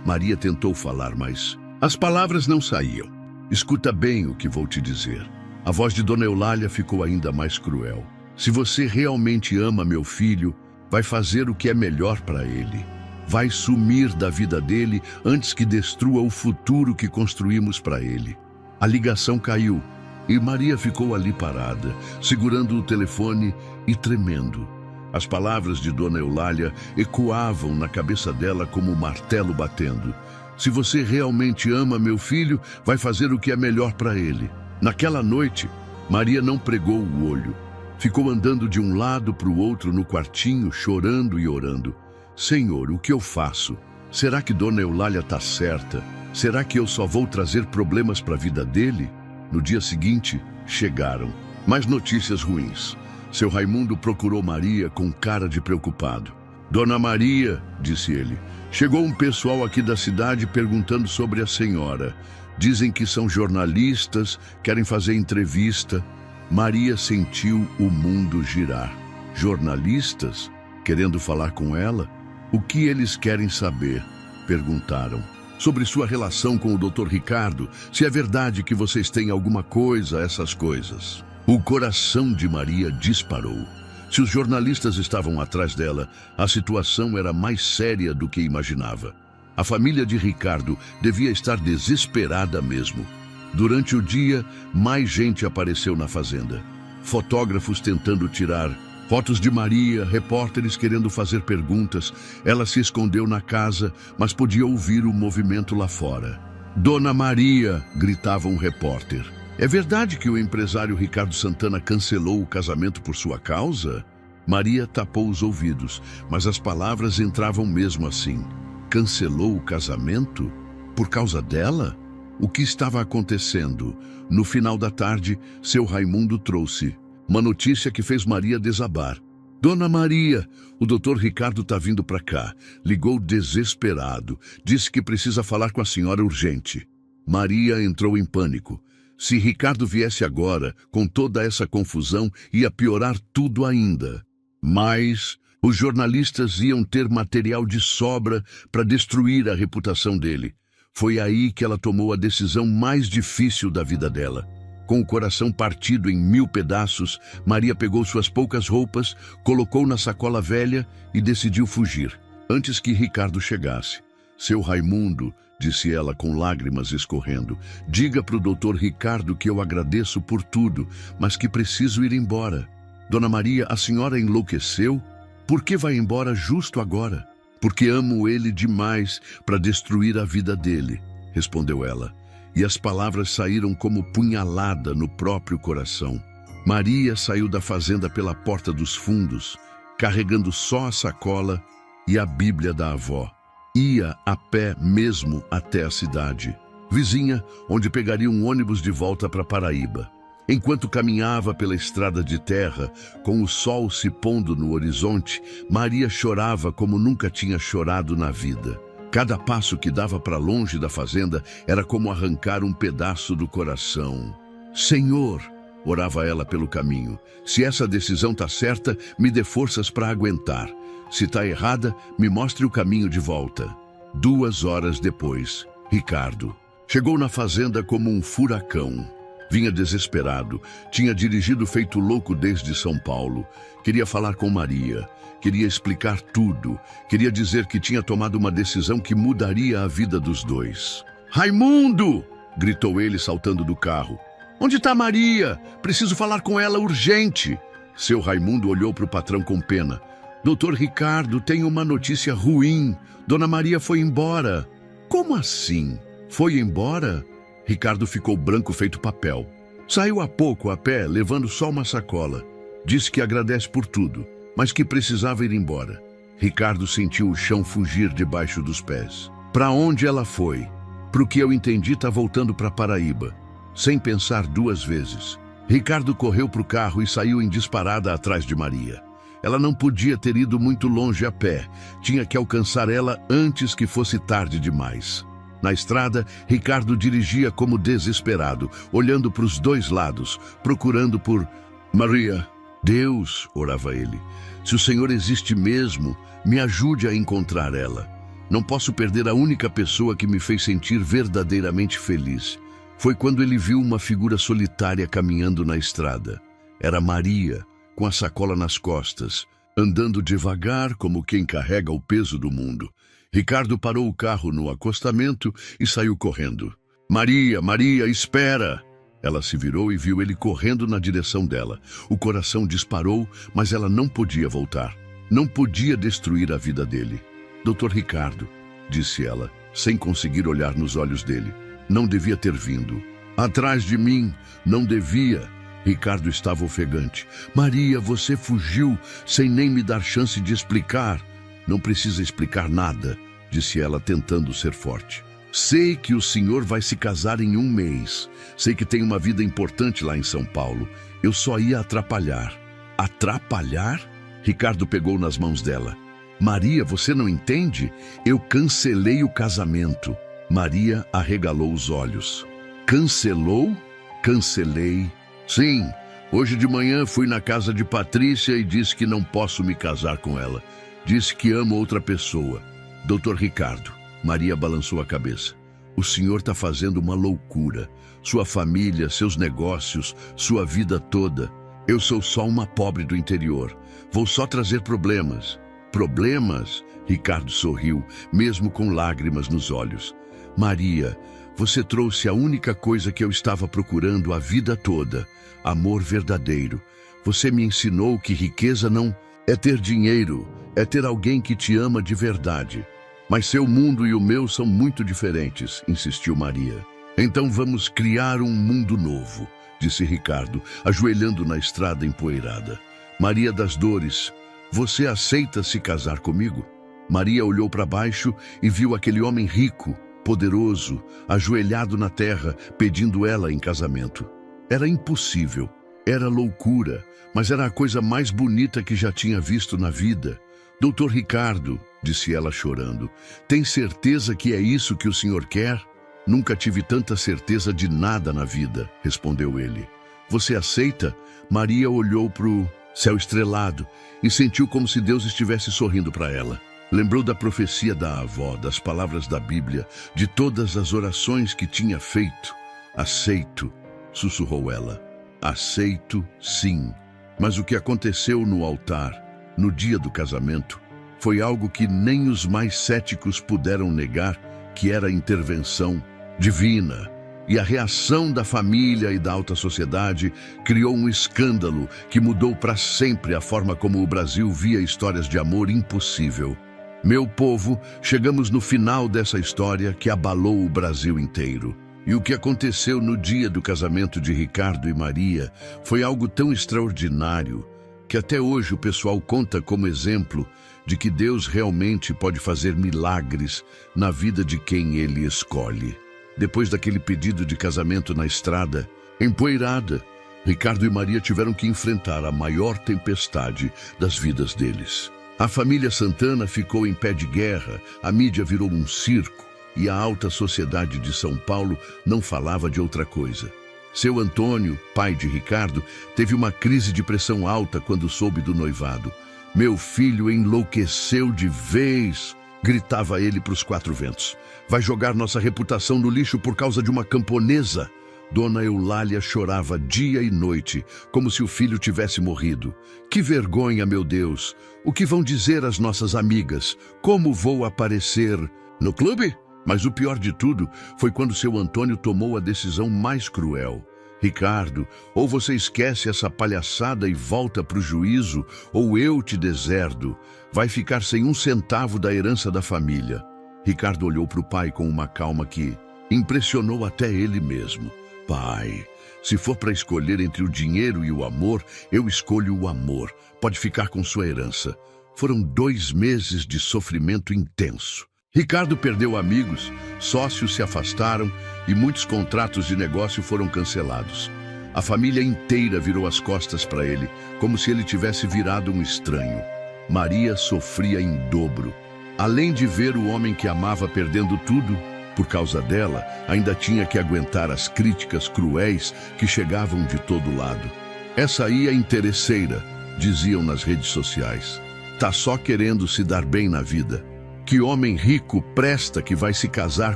Maria tentou falar, mas as palavras não saíam. Escuta bem o que vou te dizer. A voz de Dona Eulália ficou ainda mais cruel. Se você realmente ama meu filho, vai fazer o que é melhor para ele. Vai sumir da vida dele antes que destrua o futuro que construímos para ele. A ligação caiu. E Maria ficou ali parada, segurando o telefone e tremendo. As palavras de Dona Eulália ecoavam na cabeça dela como um martelo batendo. Se você realmente ama meu filho, vai fazer o que é melhor para ele. Naquela noite, Maria não pregou o olho. Ficou andando de um lado para o outro no quartinho, chorando e orando. Senhor, o que eu faço? Será que Dona Eulália está certa? Será que eu só vou trazer problemas para a vida dele? No dia seguinte, chegaram mais notícias ruins. Seu Raimundo procurou Maria com cara de preocupado. Dona Maria, disse ele, chegou um pessoal aqui da cidade perguntando sobre a senhora. Dizem que são jornalistas, querem fazer entrevista. Maria sentiu o mundo girar. Jornalistas? Querendo falar com ela? O que eles querem saber? Perguntaram. Sobre sua relação com o Dr. Ricardo, se é verdade que vocês têm alguma coisa, essas coisas. O coração de Maria disparou. Se os jornalistas estavam atrás dela, a situação era mais séria do que imaginava. A família de Ricardo devia estar desesperada mesmo. Durante o dia, mais gente apareceu na fazenda. Fotógrafos tentando tirar fotos de Maria, repórteres querendo fazer perguntas. Ela se escondeu na casa, mas podia ouvir o movimento lá fora. Dona Maria, gritava um repórter. É verdade que o empresário Ricardo Santana cancelou o casamento por sua causa? Maria tapou os ouvidos, mas as palavras entravam mesmo assim. Cancelou o casamento? Por causa dela? o que estava acontecendo. No final da tarde, seu Raimundo trouxe uma notícia que fez Maria desabar. Dona Maria, o doutor Ricardo está vindo para cá. Ligou desesperado. Disse que precisa falar com a senhora urgente. Maria entrou em pânico. Se Ricardo viesse agora, com toda essa confusão, ia piorar tudo ainda. Mas os jornalistas iam ter material de sobra para destruir a reputação dele. Foi aí que ela tomou a decisão mais difícil da vida dela. Com o coração partido em 1000 pedaços, Maria pegou suas poucas roupas, colocou na sacola velha e decidiu fugir, antes que Ricardo chegasse. Seu Raimundo, disse ela com lágrimas escorrendo, diga para o doutor Ricardo que eu agradeço por tudo, mas que preciso ir embora. Dona Maria, a senhora enlouqueceu? Por que vai embora justo agora? Porque amo ele demais para destruir a vida dele, respondeu ela. E as palavras saíram como punhalada no próprio coração. Maria saiu da fazenda pela porta dos fundos, carregando só a sacola e a Bíblia da avó. Ia a pé mesmo até a cidade vizinha, onde pegaria um ônibus de volta para Paraíba. Enquanto caminhava pela estrada de terra, com o sol se pondo no horizonte, Maria chorava como nunca tinha chorado na vida. Cada passo que dava para longe da fazenda era como arrancar um pedaço do coração. Senhor, orava ela pelo caminho, se essa decisão está certa, me dê forças para aguentar. Se está errada, me mostre o caminho de volta. 2 horas depois, Ricardo chegou na fazenda como um furacão. Vinha desesperado, tinha dirigido feito louco desde São Paulo. Queria falar com Maria, queria explicar tudo, queria dizer que tinha tomado uma decisão que mudaria a vida dos dois. Raimundo! Gritou ele saltando do carro. Onde está Maria? Preciso falar com ela urgente. Seu Raimundo olhou para o patrão com pena. Doutor Ricardo, tenho uma notícia ruim. Dona Maria foi embora. Como assim? Foi embora? Ricardo ficou branco feito papel. Saiu há pouco a pé, levando só uma sacola. Disse que agradece por tudo, mas que precisava ir embora. Ricardo sentiu o chão fugir debaixo dos pés. Para onde ela foi? Pro que eu entendi, está voltando para Paraíba. Sem pensar 2 vezes. Ricardo correu para o carro e saiu em disparada atrás de Maria. Ela não podia ter ido muito longe a pé. Tinha que alcançar ela antes que fosse tarde demais. Na estrada, Ricardo dirigia como desesperado, olhando para os 2 lados, procurando por Maria. Deus, orava ele, se o Senhor existe mesmo, me ajude a encontrar ela. Não posso perder a única pessoa que me fez sentir verdadeiramente feliz. Foi quando ele viu uma figura solitária caminhando na estrada. Era Maria, com a sacola nas costas, andando devagar como quem carrega o peso do mundo. Ricardo parou o carro no acostamento e saiu correndo. Maria, Maria, espera! Ela se virou e viu ele correndo na direção dela. O coração disparou, mas ela não podia voltar. Não podia destruir a vida dele. Doutor Ricardo, disse ela, sem conseguir olhar nos olhos dele. Não devia ter vindo. Atrás de mim, não devia. Ricardo estava ofegante. Maria, você fugiu sem nem me dar chance de explicar. Não precisa explicar nada, disse ela, tentando ser forte. Sei que o senhor vai se casar em 1 mês. Sei que tem uma vida importante lá em São Paulo. Eu só ia atrapalhar. Atrapalhar? Ricardo pegou nas mãos dela. Maria, você não entende? Eu cancelei o casamento. Maria arregalou os olhos. Cancelou? Cancelei. Sim, hoje de manhã fui na casa de Patrícia e disse que não posso me casar com ela. Disse que amo outra pessoa. Doutor Ricardo, Maria balançou a cabeça. O senhor está fazendo uma loucura. Sua família, seus negócios, sua vida toda. Eu sou só uma pobre do interior. Vou só trazer problemas. Problemas? Ricardo sorriu, mesmo com lágrimas nos olhos. Maria, você trouxe a única coisa que eu estava procurando a vida toda. Amor verdadeiro. Você me ensinou que riqueza não é ter dinheiro, é ter alguém que te ama de verdade. Mas seu mundo e o meu são muito diferentes, insistiu Maria. Então vamos criar um mundo novo, disse Ricardo, ajoelhando na estrada empoeirada. Maria das Dores, você aceita se casar comigo? Maria olhou para baixo e viu aquele homem rico, poderoso, ajoelhado na terra, pedindo ela em casamento. Era impossível, era loucura, mas era a coisa mais bonita que já tinha visto na vida. Doutor Ricardo, disse ela chorando, tem certeza que é isso que o senhor quer? Nunca tive tanta certeza de nada na vida, respondeu ele. Você aceita? Maria olhou para o céu estrelado e sentiu como se Deus estivesse sorrindo para ela. Lembrou da profecia da avó, das palavras da Bíblia, de todas as orações que tinha feito. Aceito, sussurrou ela. Aceito, sim. Mas o que aconteceu no altar, no dia do casamento, foi algo que nem os mais céticos puderam negar, que era a intervenção divina. E a reação da família e da alta sociedade criou um escândalo que mudou para sempre a forma como o Brasil via histórias de amor impossível. Meu povo, chegamos no final dessa história que abalou o Brasil inteiro. E o que aconteceu no dia do casamento de Ricardo e Maria foi algo tão extraordinário que até hoje o pessoal conta como exemplo de que Deus realmente pode fazer milagres na vida de quem Ele escolhe. Depois daquele pedido de casamento na estrada, empoeirada, Ricardo e Maria tiveram que enfrentar a maior tempestade das vidas deles. A família Santana ficou em pé de guerra, a mídia virou um circo e a alta sociedade de São Paulo não falava de outra coisa. Seu Antônio, pai de Ricardo, teve uma crise de pressão alta quando soube do noivado. Meu filho enlouqueceu de vez, gritava ele para os quatro ventos. Vai jogar nossa reputação no lixo por causa de uma camponesa? Dona Eulália chorava dia e noite, como se o filho tivesse morrido. Que vergonha, meu Deus! O que vão dizer as nossas amigas? Como vou aparecer no clube? Mas o pior de tudo foi quando seu Antônio tomou a decisão mais cruel. Ricardo, ou você esquece essa palhaçada e volta para o juízo, ou eu te deserdo. Vai ficar sem um centavo da herança da família. Ricardo olhou para o pai com uma calma que impressionou até ele mesmo. Pai, se for para escolher entre o dinheiro e o amor, eu escolho o amor. Pode ficar com sua herança. Foram 2 meses de sofrimento intenso. Ricardo perdeu amigos, sócios se afastaram e muitos contratos de negócio foram cancelados. A família inteira virou as costas para ele, como se ele tivesse virado um estranho. Maria sofria em dobro. Além de ver o homem que amava perdendo tudo, por causa dela, ainda tinha que aguentar as críticas cruéis que chegavam de todo lado. Essa aí é interesseira, diziam nas redes sociais. Tá só querendo se dar bem na vida. Que homem rico presta que vai se casar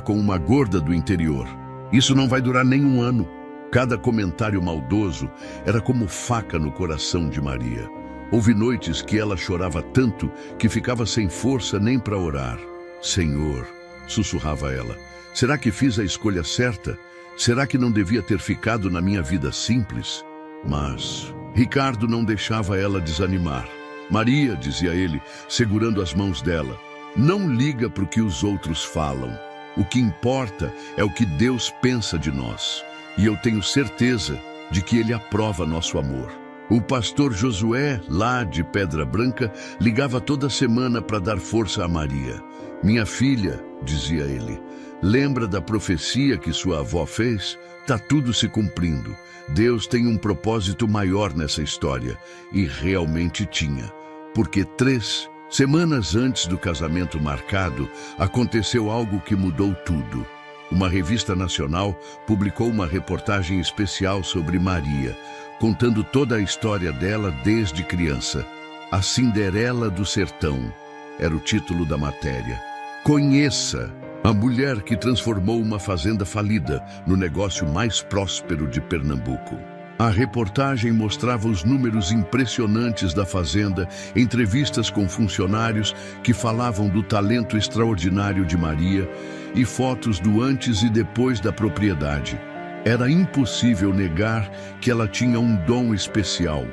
com uma gorda do interior? Isso não vai durar nem 1 ano. Cada comentário maldoso era como faca no coração de Maria. Houve noites que ela chorava tanto que ficava sem força nem para orar. Senhor, sussurrava ela, será que fiz a escolha certa? Será que não devia ter ficado na minha vida simples? Mas Ricardo não deixava ela desanimar. Maria, dizia ele, segurando as mãos dela, não liga para o que os outros falam. O que importa é o que Deus pensa de nós. E eu tenho certeza de que Ele aprova nosso amor. O pastor Josué, lá de Pedra Branca, ligava toda semana para dar força a Maria. Minha filha, dizia ele, lembra da profecia que sua avó fez? Tá tudo se cumprindo. Deus tem um propósito maior nessa história. E realmente tinha. Porque 3 semanas antes do casamento marcado, aconteceu algo que mudou tudo. Uma revista nacional publicou uma reportagem especial sobre Maria, contando toda a história dela desde criança. A Cinderela do Sertão era o título da matéria. Conheça a mulher que transformou uma fazenda falida no negócio mais próspero de Pernambuco. A reportagem mostrava os números impressionantes da fazenda, entrevistas com funcionários que falavam do talento extraordinário de Maria e fotos do antes e depois da propriedade. Era impossível negar que ela tinha um dom especial.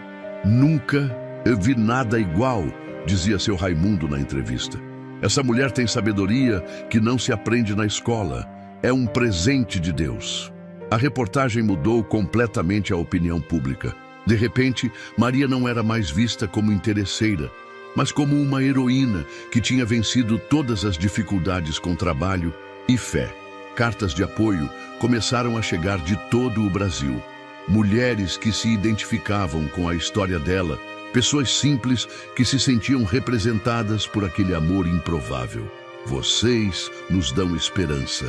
Nunca vi nada igual, dizia seu Raimundo na entrevista. Essa mulher tem sabedoria que não se aprende na escola. É um presente de Deus. A reportagem mudou completamente a opinião pública. De repente, Maria não era mais vista como interesseira, mas como uma heroína que tinha vencido todas as dificuldades com trabalho e fé. cartas de apoio começaram a chegar de todo o Brasil. Mulheres que se identificavam com a história dela, pessoas simples que se sentiam representadas por aquele amor improvável. Vocês nos dão esperança,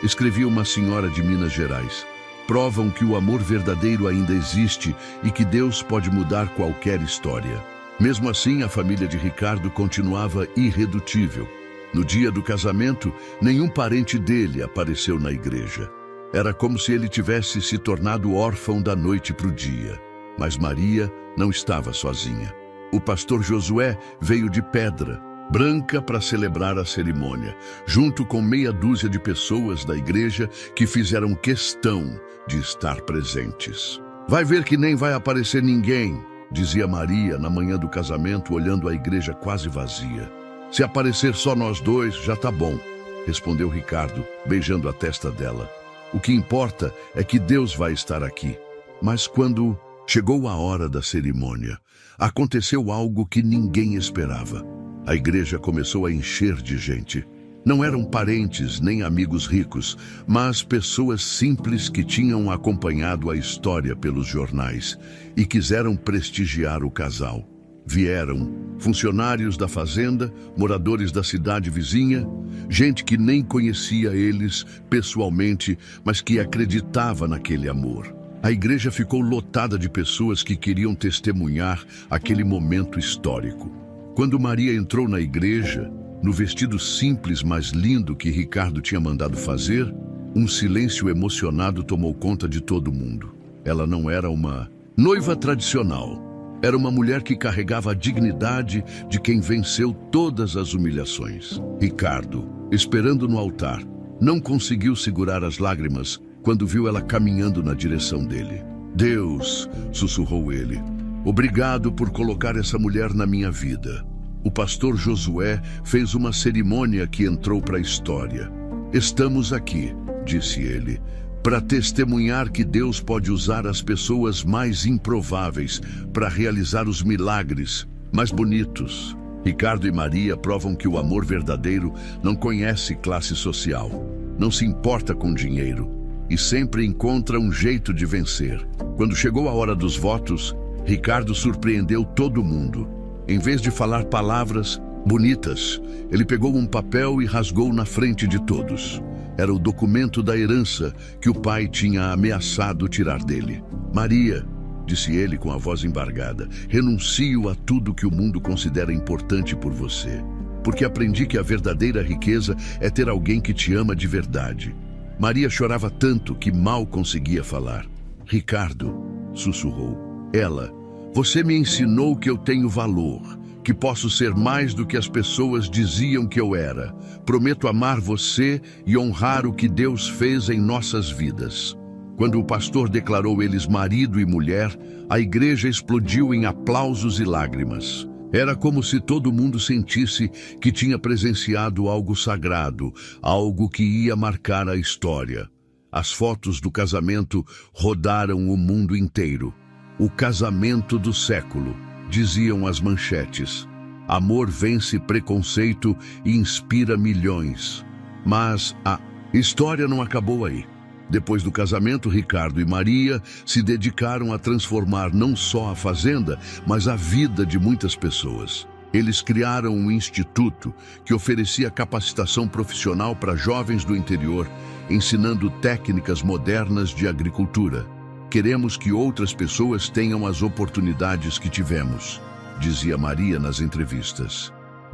escrevia uma senhora de Minas Gerais. Provam que o amor verdadeiro ainda existe e que Deus pode mudar qualquer história. Mesmo assim, a família de Ricardo continuava irredutível. No dia do casamento, nenhum parente dele apareceu na igreja. Era como se ele tivesse se tornado órfão da noite para o dia. Mas Maria não estava sozinha. O pastor Josué veio de Pedra Branca para celebrar a cerimônia, junto com meia dúzia de pessoas da igreja que fizeram questão de estar presentes. Vai ver que nem vai aparecer ninguém, dizia Maria na manhã do casamento, olhando a igreja quase vazia. Se aparecer só nós dois, já tá bom, respondeu Ricardo, beijando a testa dela. O que importa é que Deus vai estar aqui. Mas quando chegou a hora da cerimônia, aconteceu algo que ninguém esperava. A igreja começou a encher de gente. Não eram parentes nem amigos ricos, mas pessoas simples que tinham acompanhado a história pelos jornais e quiseram prestigiar o casal. Vieram funcionários da fazenda, moradores da cidade vizinha, gente que nem conhecia eles pessoalmente, mas que acreditava naquele amor. A igreja ficou lotada de pessoas que queriam testemunhar aquele momento histórico. Quando Maria entrou na igreja, no vestido simples, mas lindo que Ricardo tinha mandado fazer, um silêncio emocionado tomou conta de todo mundo. Ela não era uma noiva tradicional. Era uma mulher que carregava a dignidade de quem venceu todas as humilhações. Ricardo, esperando no altar, não conseguiu segurar as lágrimas quando viu ela caminhando na direção dele. Deus, sussurrou ele, obrigado por colocar essa mulher na minha vida. O pastor Josué fez uma cerimônia que entrou para a história. Estamos aqui, disse ele, para testemunhar que Deus pode usar as pessoas mais improváveis para realizar os milagres mais bonitos. Ricardo e Maria provam que o amor verdadeiro não conhece classe social, não se importa com dinheiro e sempre encontra um jeito de vencer. Quando chegou a hora dos votos, Ricardo surpreendeu todo mundo. Em vez de falar palavras bonitas, ele pegou um papel e rasgou na frente de todos. Era o documento da herança que o pai tinha ameaçado tirar dele. Maria, disse ele com a voz embargada, renuncio a tudo que o mundo considera importante por você, porque aprendi que a verdadeira riqueza é ter alguém que te ama de verdade. Maria chorava tanto que mal conseguia falar. Ricardo, sussurrou. Ela, você me ensinou que eu tenho valor, que posso ser mais do que as pessoas diziam que eu era. Prometo amar você e honrar o que Deus fez em nossas vidas. Quando o pastor declarou eles marido e mulher, a igreja explodiu em aplausos e lágrimas. Era como se todo mundo sentisse que tinha presenciado algo sagrado, algo que ia marcar a história. As fotos do casamento rodaram o mundo inteiro. O casamento do século, diziam as manchetes. Amor vence preconceito e inspira milhões. Mas a história não acabou aí. Depois do casamento, Ricardo e Maria se dedicaram a transformar não só a fazenda, mas a vida de muitas pessoas. Eles criaram um instituto que oferecia capacitação profissional para jovens do interior, ensinando técnicas modernas de agricultura. Queremos que outras pessoas tenham as oportunidades que tivemos, dizia Maria nas entrevistas.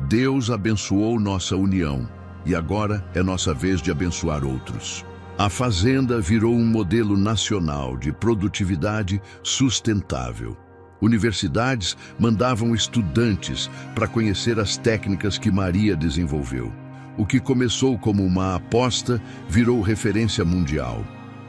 Deus abençoou nossa união e agora é nossa vez de abençoar outros. A fazenda virou um modelo nacional de produtividade sustentável. Universidades mandavam estudantes para conhecer as técnicas que Maria desenvolveu. O que começou como uma aposta virou referência mundial.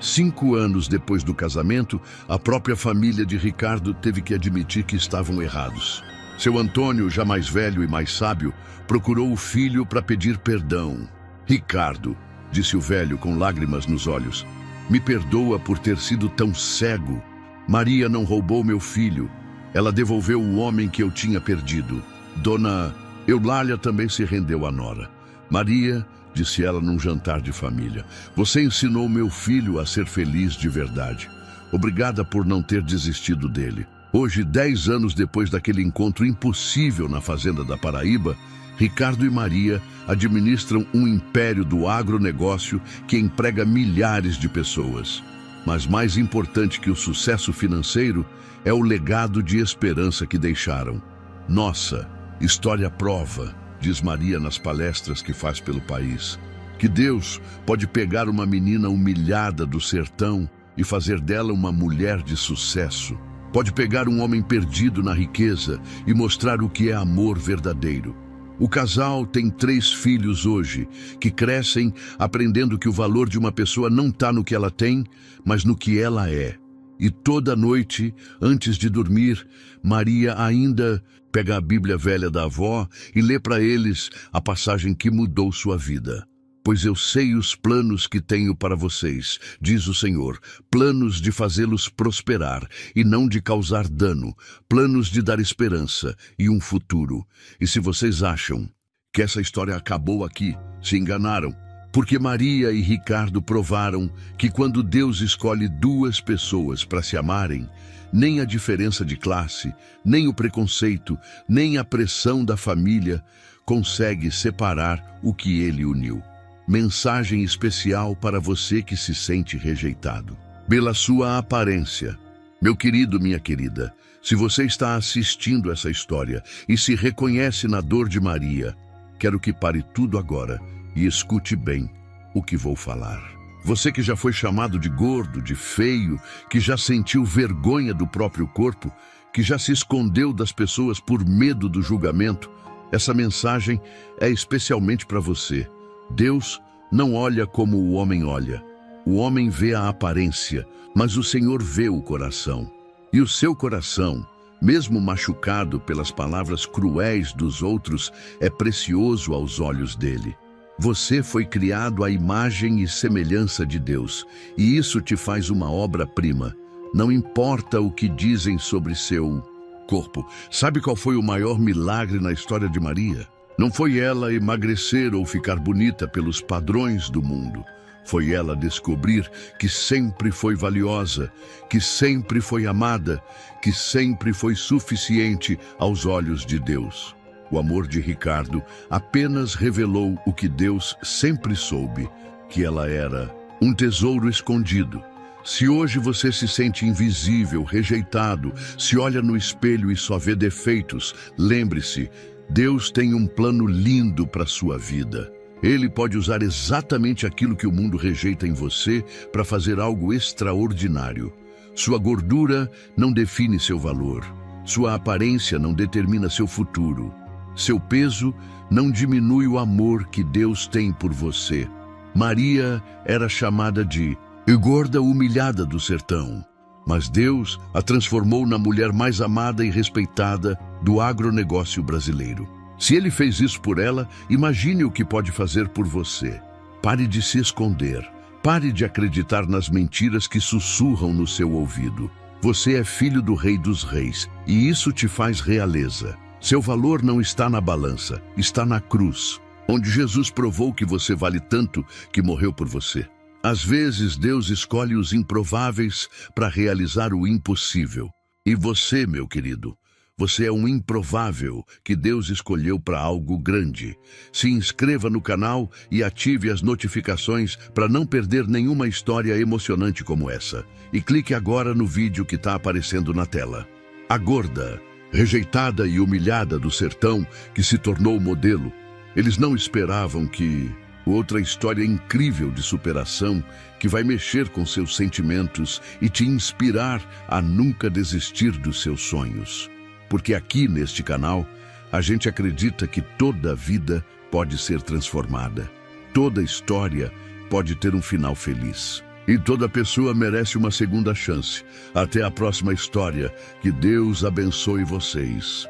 5 anos depois do casamento, a própria família de Ricardo teve que admitir que estavam errados. Seu Antônio, já mais velho e mais sábio, procurou o filho para pedir perdão. Ricardo, disse o velho com lágrimas nos olhos, me perdoa por ter sido tão cego. Maria não roubou meu filho. Ela devolveu o homem que eu tinha perdido. Dona Eulália também se rendeu à nora. Maria disse ela num jantar de família. Você ensinou meu filho a ser feliz de verdade. Obrigada por não ter desistido dele. Hoje, 10 anos depois daquele encontro impossível na fazenda da Paraíba, Ricardo e Maria administram um império do agronegócio que emprega milhares de pessoas. Mas mais importante que o sucesso financeiro é o legado de esperança que deixaram. Nossa história prova, diz Maria nas palestras que faz pelo país, que Deus pode pegar uma menina humilhada do sertão e fazer dela uma mulher de sucesso. Pode pegar um homem perdido na riqueza e mostrar o que é amor verdadeiro. O casal tem 3 filhos hoje, que crescem aprendendo que o valor de uma pessoa não está no que ela tem, mas no que ela é. E toda noite, antes de dormir, Maria ainda pega a Bíblia velha da avó e lê para eles a passagem que mudou sua vida. Pois eu sei os planos que tenho para vocês, diz o Senhor, planos de fazê-los prosperar e não de causar dano, planos de dar esperança e um futuro. E se vocês acham que essa história acabou aqui, se enganaram, porque Maria e Ricardo provaram que quando Deus escolhe 2 pessoas para se amarem, nem a diferença de classe, nem o preconceito, nem a pressão da família consegue separar o que ele uniu. Mensagem especial para você que se sente rejeitado. Pela sua aparência. Meu querido, minha querida, se você está assistindo essa história e se reconhece na dor de Maria, quero que pare tudo agora e escute bem o que vou falar. Você que já foi chamado de gordo, de feio, que já sentiu vergonha do próprio corpo, que já se escondeu das pessoas por medo do julgamento, essa mensagem é especialmente para você. Deus não olha como o homem olha. O homem vê a aparência, mas o Senhor vê o coração. E o seu coração, mesmo machucado pelas palavras cruéis dos outros, é precioso aos olhos dele. Você foi criado à imagem e semelhança de Deus, e isso te faz uma obra-prima. Não importa o que dizem sobre seu corpo. Sabe qual foi o maior milagre na história de Maria? Não foi ela emagrecer ou ficar bonita pelos padrões do mundo. Foi ela descobrir que sempre foi valiosa, que sempre foi amada, que sempre foi suficiente aos olhos de Deus. O amor de Ricardo apenas revelou o que Deus sempre soube, que ela era um tesouro escondido. Se hoje você se sente invisível, rejeitado, se olha no espelho e só vê defeitos, lembre-se, Deus tem um plano lindo para a sua vida. Ele pode usar exatamente aquilo que o mundo rejeita em você para fazer algo extraordinário. Sua gordura não define seu valor. Sua aparência não determina seu futuro. Seu peso não diminui o amor que Deus tem por você. Maria era chamada de gorda humilhada do sertão. Mas Deus a transformou na mulher mais amada e respeitada do agronegócio brasileiro. Se Ele fez isso por ela, imagine o que pode fazer por você. Pare de se esconder. Pare de acreditar nas mentiras que sussurram no seu ouvido. Você é filho do Rei dos Reis, e isso te faz realeza. Seu valor não está na balança, está na cruz, onde Jesus provou que você vale tanto que morreu por você. Às vezes, Deus escolhe os improváveis para realizar o impossível. E você, meu querido, você é um improvável que Deus escolheu para algo grande. Se inscreva no canal e ative as notificações para não perder nenhuma história emocionante como essa. E clique agora no vídeo que está aparecendo na tela. A gorda, rejeitada e humilhada do sertão que se tornou modelo. Eles não esperavam que... Outra história incrível de superação que vai mexer com seus sentimentos e te inspirar a nunca desistir dos seus sonhos. Porque aqui neste canal, a gente acredita que toda vida pode ser transformada. Toda história pode ter um final feliz. E toda pessoa merece uma segunda chance. Até a próxima história. Que Deus abençoe vocês.